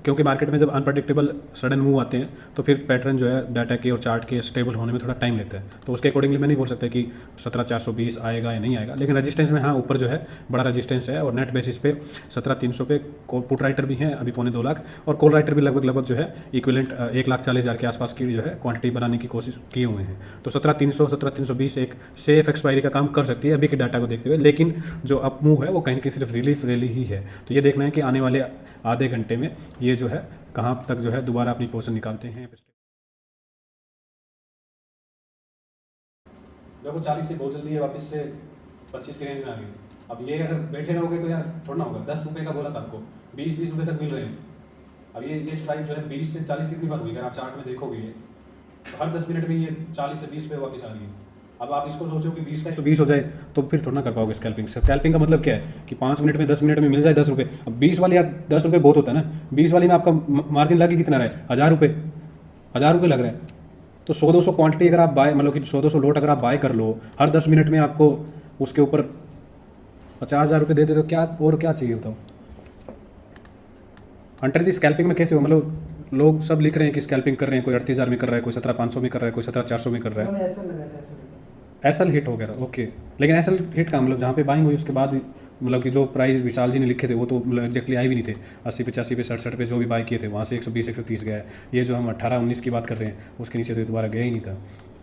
क्योंकि मार्केट में जब अनप्रडिक्टेबल सडन मूव आते हैं तो फिर पैटर्न जो है डाटा के और चार्ट के स्टेबल होने में थोड़ा टाइम लेता है। तो उसके अकॉर्डिंगली मैं नहीं बोल सकता कि 17,420 आएगा या नहीं आएगा, लेकिन रजिस्टेंस में हाँ ऊपर जो है बड़ा रजिस्टेंस है। और नेट बेसिस पे 17,300 पे पुट राइटर भी हैं अभी 2.25 लाख, और कॉल राइटर भी लगभग जो है इक्विवेलेंट 1,40,000 के आसपास की जो है क्वांटिटी बनाने की कोशिश किए हुए हैं। तो 17,300 17,320 एक सेफ एक्सपायरी का काम कर सकती है अभी के डाटा को देखते हुए, लेकिन जो अप मूव है वो कहीं ना कहीं सिर्फ रिलीफ रैली ही है। तो ये देखना है कि आने वाले आधे घंटे में ये जो है कहाँ तक जो है दोबारा अपनी पोजीशन निकालते हैं। देखो 40 से बहुत जल्दी है वापस से 25 के रेंज में आ गई। अब ये अगर बैठे रहोगे तो यार थोड़ा ना होगा। 10 रुपये का बोला था आपको, 20-20 रुपये तक मिल रहे हैं। अब ये स्ट्राइक जो है 20 से 40 कितनी बार हुई, अगर आप चार्ट में देखोगे ये तो हर 10 मिनट में ये 40 से 20 पे वापस आ रही है। अब आप इसको सोचो कि 20 का 120 हो जाए तो फिर थोड़ा ना कर पाओगे स्कैल्पिंग से। स्कैल्पिंग का मतलब क्या है कि 5 मिनट में 10 मिनट में मिल जाए 10 रुपये। अब 20 वाली यार 10 रुपये बहुत होता है ना, 20 वाली में आपका मार्जिन लगे कितना रहा है, 1000 रुपये, 1000 रुपये लग रहा है। तो 100-200 क्वांटिटी अगर आप बाय मतलब कि 100-200 लोट अगर आप बाय कर लो, हर 10 मिनट में आपको उसके ऊपर 50,000 रुपये दे दे तो क्या और क्या चाहिए होता हो। अंडर जी स्कैल्पिंग में कैसे हो, मतलब लोग सब लिख रहे हैं कि स्कैल्पिंग कर रहे हैं, कोई 38,000 में कर रहा है, कोई 17,500 में कर रहा है, कोई 17,400 में कर रहा है। एसएल हिट हो गया था। ओके, लेकिन एसएल हिट का मतलब जहाँ पे बाइंग हुई उसके बाद मतलब कि जो प्राइस विशाल जी ने लिखे थे वो तो मतलब एग्जैक्टली आए भी नहीं थे। 80-85 पे 67 पे जो भी बाय किए थे वहाँ से 120-130 गया है। ये जो हम 18-19 की बात कर रहे हैं उसके नीचे तो दोबारा गया ही नहीं था,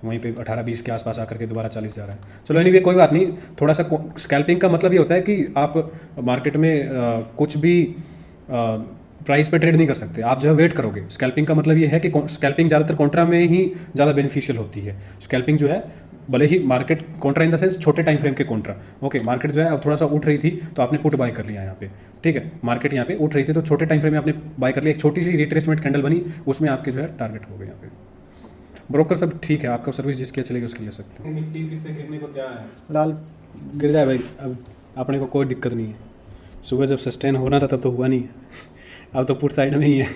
वहीं पे 18-20 के आसपास आकर के दोबारा 40 जा रहा है। चलो एनीवे कोई बात नहीं। थोड़ा सा स्कैल्पिंग का मतलब ये होता है कि आप मार्केट में कुछ भी प्राइस पे ट्रेड नहीं कर सकते, आप जो है वेट करोगे। स्कैल्पिंग का मतलब ये है कि स्कैल्पिंग ज़्यादातर कॉन्ट्रा में ही ज़्यादा बेनिफिशियल होती है। स्कैल्पिंग जो है भले ही market contra in the sense छोटे टाइम फ्रेम के कॉन्ट्रा। ओके, मार्केट जो है अब थोड़ा सा उठ रही थी तो आपने पुट बाय कर लिया यहाँ पे। ठीक है, मार्केट यहाँ पे उठ रही थी तो छोटे टाइम फ्रेम में आपने बाय कर लिया, एक छोटी सी रिट्रेसमेंट कैंडल बनी, उसमें आपके जो है टारगेट हो गए यहाँ पे। ब्रोकर सब ठीक है, आपका सर्विस जिसके चलेगी उसके लिए सकते हैं। निफ्टी फिर से गिरने को क्या है, लाल गिर जाए भाई, अब अपने को कोई दिक्कत नहीं है। सुबह जब सस्टेन होना था तब तो हुआ नहीं, अब तो पुट साइड में ही है।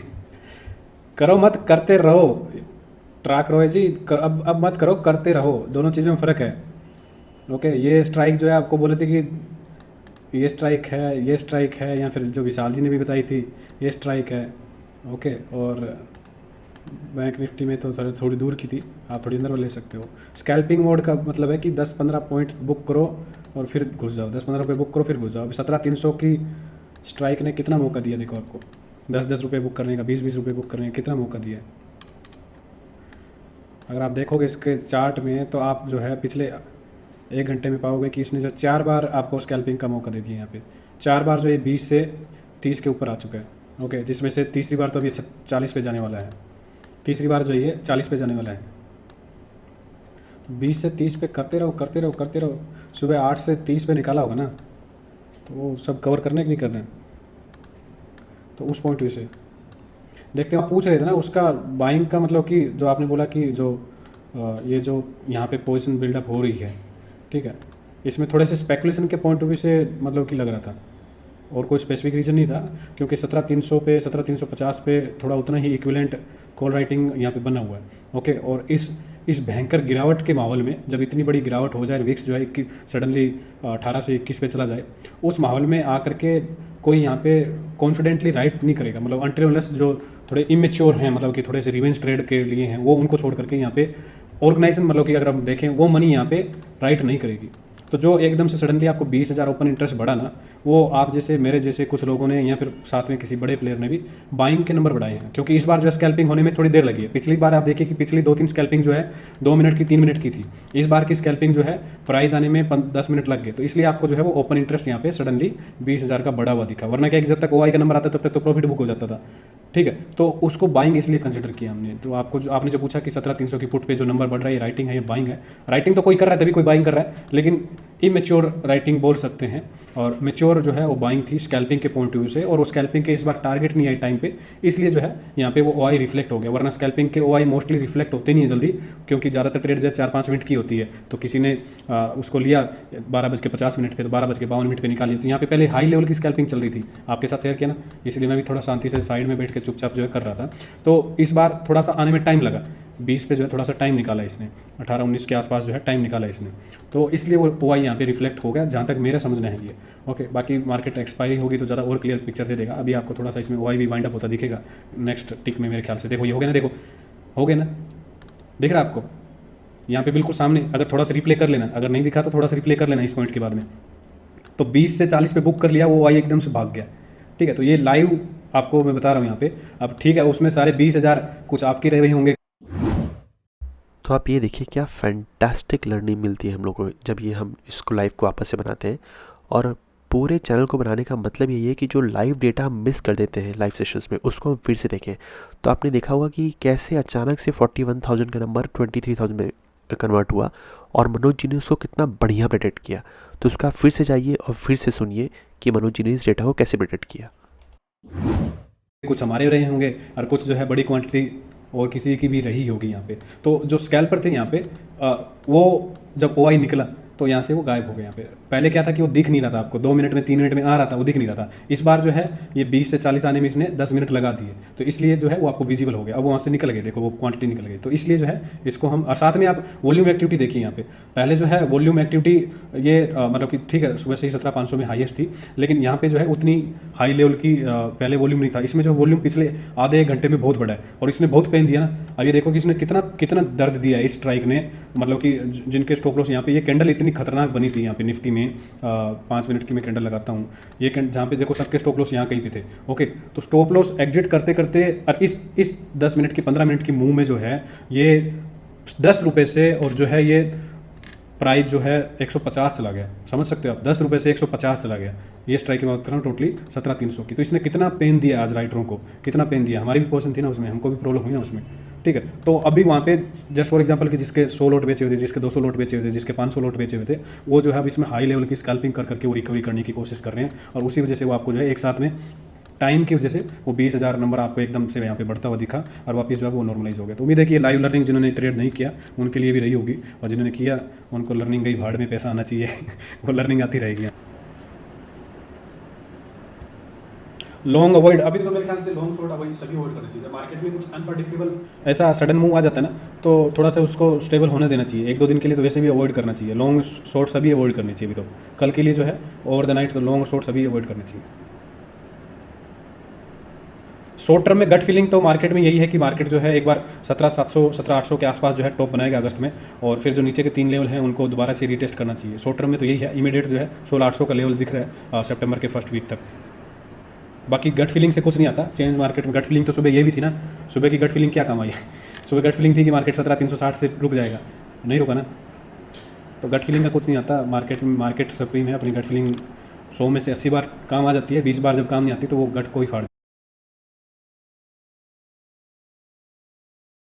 करो मत करते रहो, ट्रैक रहो जी, अब मत करो करते रहो, दोनों चीज़ों में फ़र्क है। ओके, ये स्ट्राइक जो है आपको बोले थे कि ये स्ट्राइक है, ये स्ट्राइक है, या फिर जो विशाल जी ने भी बताई थी ये स्ट्राइक है। ओके, और बैंक निफ्टी में तो थोड़ी दूर की थी, आप थोड़ी अंदर ले सकते हो। स्कैल्पिंग मोड का मतलब है कि 10-15 पॉइंट बुक करो और फिर घुस जाओ, 10-15 रुपये बुक करो फिर घुस जाओ। अभी 17,300 की स्ट्राइक ने कितना मौका दिया, देखो आपको 10-10 रुपये बुक करने का, 20-20 रुपये बुक करने का कितना मौका दिया है। अगर आप देखोगे इसके चार्ट में तो आप जो है पिछले 1 घंटे में पाओगे कि इसने जो 4 बार आपको स्कैल्पिंग का मौका दे दिया यहाँ पे। 4 बार जो ये 20 से 30 के ऊपर आ चुका है। ओके, जिसमें से तीसरी बार तो अभी 40 पे जाने वाला है, तीसरी बार जो ये 40 पे जाने वाला है। 20 से 30 पे करते रहो करते रहो करते रहो। सुबह 8 से 30 पे निकाला होगा ना, तो वो सब कवर करने की नहीं करना है। तो उस पॉइंट व्यू से देखते हैं। आप पूछ रहे थे ना उसका बाइंग का मतलब कि जो आपने बोला कि जो ये जो यहाँ पे पोजीशन बिल्डअप हो रही है, ठीक है, इसमें थोड़े से स्पेकुलेशन के पॉइंट ऑफ व्यू से मतलब कि लग रहा था, और कोई स्पेसिफिक रीज़न नहीं था, क्योंकि 17,300 पे 17,350 पे थोड़ा उतना ही इक्विवेलेंट कॉल राइटिंग यहाँ पे बना हुआ है। ओके, और इस भयंकर गिरावट के माहौल में जब इतनी बड़ी गिरावट हो जाए, विक्स जो है कि सडनली 18 से 21 पे चला जाए, उस माहौल में आकर के कोई यहाँ पे कॉन्फिडेंटली राइट नहीं करेगा। मतलब अनटिल अनलेस जो थोड़े इमेच्योर हैं, मतलब कि थोड़े से रिवेंज ट्रेड के लिए हैं, वो उनको छोड़ करके यहाँ पे ऑर्गेनाइजेशन मतलब कि अगर हम देखें वो मनी यहाँ पे राइट नहीं करेगी। तो जो एकदम से सडनली आपको 20,000 ओपन इंटरेस्ट बढ़ा ना, वो आप जैसे मेरे जैसे कुछ लोगों ने या फिर साथ में किसी बड़े प्लेयर ने भी बाइंग के नंबर बढ़ाए हैं, क्योंकि इस बार जो स्कैल्पिंग होने में थोड़ी देर लगी है। पिछली बार आप देखिए कि पिछली 2-3 स्कैल्पिंग जो है 2 मिनट की 3 मिनट की थी, इस बार की स्कैल्पिंग जो है प्राइस आने में 10 मिनट लग गए। तो इसलिए आपको जो है वो ओपन इंटरेस्ट यहाँ पे सडनली 20,000 का बढ़ा हुआ दिखा, वरना क्या जब तक OI का नंबर आता तब तक तो प्रॉफिट बुक हो जाता था। ठीक है, तो उसको बाइंग इसलिए कंसिडर किया हमने। तो आपने जो पूछा कि 17,300 की पुट पे जो नंबर बढ़ रहा है ये राइटिंग है या बाइंग है, राइटिंग तो कोई कर रहा है तभी कोई बाइंग कर रहा है, लेकिन इमेच्योर राइटिंग बोल सकते हैं, और मेच्योर जो है वो बाइंग थी स्कैल्पिंग के पॉइंट ऑफ व्यू से, और वो स्कैल्पिंग के इस बार टारगेट नहीं आई टाइम पे, इसलिए जो है यहाँ पे वो ओआई रिफ्लेक्ट हो गया, वरना स्कैल्पिंग के ओआई मोस्टली रिफ्लेक्ट होते नहीं है जल्दी, क्योंकि ज़्यादातर ट्रेड जो है 4-5 मिनट की होती है। तो किसी ने उसको लिया 12:50 पे, तो 12:52 पे निकाली, तो यहाँ पे पहले हाई लेवल की स्कैल्पिंग चल रही थी, आपके साथ शेयर किया ना, इसलिए मैं भी थोड़ा शांति से साइड में बैठ के चुपचाप जो है कर रहा था। तो इस बार थोड़ा सा आने में टाइम लगा, 20 पे जो है थोड़ा सा टाइम निकाला इसने, 18-19 के आसपास जो है टाइम निकाला इसने, तो इसलिए वो ओआई यहाँ पे रिफ्लेक्ट हो गया, जहाँ तक मेरा समझना है ये। ओके, बाकी मार्केट एक्सपायरी होगी तो ज़्यादा और क्लियर पिक्चर दे देगा। अभी आपको थोड़ा सा इसमें ओआई भी वाइंड अप होता दिखेगा नेक्स्ट टिक में मेरे ख्याल से। देखो ये हो गया ना, देखो हो गया ना, दिख रहा है आपको यहाँ पे बिल्कुल सामने। अगर थोड़ा सा रिप्ले कर लेना, अगर नहीं दिखा तो थोड़ा सा रिप्ले कर लेना इस पॉइंट के बाद में, तो 20 से 40 पे बुक कर लिया, वो ओआई एकदम से भाग गया। ठीक है, तो ये लाइव आपको मैं बता रहा हूँ यहाँ पे। अब ठीक है, उसमें सारे 20,000 कुछ आपके रहे होंगे। तो आप ये देखिए क्या फैंटास्टिक लर्निंग मिलती है हम लोग को जब ये हम इसको लाइव को वापस से बनाते हैं। और पूरे चैनल को बनाने का मतलब यही है कि जो लाइव डेटा हम मिस कर देते हैं लाइव सेशंस में, उसको हम फिर से देखें। तो आपने देखा होगा कि कैसे अचानक से 41,000 का नंबर 23,000 में कन्वर्ट हुआ, और मनोज जी ने उसको कितना बढ़िया प्रेडिक्ट किया। तो उसका फिर से जाइए और फिर से सुनिए कि मनोज जी ने इस डेटा को कैसे प्रेडिक्ट किया। कुछ हमारे रहे होंगे और कुछ जो है बड़ी क्वांटिटी और किसी की भी रही होगी यहाँ पे। तो जो स्कैल्पर थे यहाँ पे वो जब ओआई निकला तो यहाँ से वो गायब हो गया। यहाँ पे पहले क्या था कि वो दिख नहीं रहा था आपको, 2 मिनट में 3 मिनट में आ रहा था, वो दिख नहीं रहा था। इस बार जो है ये 20 से 40 आने में इसने 10 मिनट लगा दिए, तो इसलिए जो है वो आपको विजिबल हो गया। अब वहाँ से निकल गए, देखो वो क्वांटिटी निकल गई, तो इसलिए जो है इसको हम, और साथ में आप वॉल्यूम एक्टिविटी देखिए यहाँ पे। पहले जो है वॉल्यूम एक्टिविटी ये मतलब कि ठीक है सुबह से ही 17,500 में हाईएस्ट थी, लेकिन यहाँ पे जो है उतनी हाई लेवल की पहले वॉल्यूम नहीं था। इसमें जो वॉल्यूम पिछले आधे 1 घंटे में बहुत बड़ा है, और इसने बहुत पेन दिया ना। अब ये देखो कि इसने कितना दर्द दिया है इस स्ट्राइक ने, मतलब कि जिनके स्टॉप लॉस यहाँ पे, ये कैंडल इतनी खतरनाक बनी थी यहाँ पे निफ्टी में। 5 मिनट की मैं कैंडल लगाता हूँ, ये जहाँ पे देखो सबके स्टॉप लॉस यहाँ कहीं पे थे। ओके, तो स्टॉप लॉस एग्जिट करते करते और इस 10 मिनट की 15 मिनट की मूव में जो है ये 10 रुपये से, और जो है ये प्राइस जो है 150 चला गया। समझ सकते हो आप, 10 रुपये से 150 चला गया। ये स्ट्राइक की बात कर रहा हूँ टोटली 17,300 की। तो इसने कितना पेन दिया आज राइटरों को, कितना पेन दिया। हमारी भी पोजीशन थी ना उसमें, हमको भी प्रॉब्लम हुई ना उसमें। ठीक है, तो अभी वहाँ पे जस्ट फॉर एग्जांपल कि जिसके 100 लॉट बेचे हुए थे, जिसके 200 लॉट बेचे हुए थे, जिसके 500 लॉट बेचे हुए थे, वो जो है अब इसमें हाई लेवल की स्कैल्पिंग करके वो रिकवरी करने की कोशिश कर रहे हैं, और उसी वजह से वो आपको जो है एक साथ में टाइम की वजह से वो 20,000 नंबर आपको एकदम से यहाँ पे बढ़ता हुआ दिखा, और वापस जो है वो नॉर्मलाइज हो गया। तो उम्मीद है कि लाइव लर्निंग जिन्होंने ट्रेड नहीं किया उनके लिए भी रही होगी, और जिन्होंने किया उनको लर्निंग गई भाड़ में, पैसा आना चाहिए वो लर्निंग आती रहेगी। लॉन्ग अवॉइड, अभी तो मेरे ख्याल से लॉन्ग शॉर्ट अवॉइड सभी अवॉइड करना चाहिए। मार्केट में कुछ अनप्रडिक्टेबल ऐसा सडन मूव आ जाता है ना, तो थोड़ा सा उसको स्टेबल होने देना चाहिए। 1-2 दिन के लिए तो वैसे भी अवॉइड करना चाहिए। लॉन्ग शॉर्ट सभी अवॉइड करनी चाहिए। अभी तो कल के लिए जो है ओवर द नाइट तो लॉन्ग शॉर्ट सभी अवॉइड करने चाहिए। शॉर्ट टर्म में गट फीलिंग तो मार्केट में यही है कि मार्केट जो है एक बार 17,700 17,800 के आसपास जो है टॉप बनाएगा अगस्त में, और फिर जो नीचे के 3 लेवल हैं उनको दोबारा से रीटेस्ट करना चाहिए। शॉर्ट टर्म में तो यही है। इमीडिएट जो है 16,800 का लेवल दिख रहा है सितंबर के फर्स्ट वीक तक। बाकी गट फीलिंग से कुछ नहीं आता चेंज मार्केट में। गट फीलिंग तो सुबह ये भी थी ना, सुबह की गट फीलिंग क्या काम आई है? सुबह गट फीलिंग थी कि मार्केट 17,360 से रुक जाएगा, नहीं रुका ना। तो गट फीलिंग का कुछ नहीं आता मार्केट में। मार्केट सुप्रीम है, अपनी गट फीलिंग 100 में से 80 बार काम आ जाती है, 20 बार जब काम नहीं आती तो वो गट को ही फाड़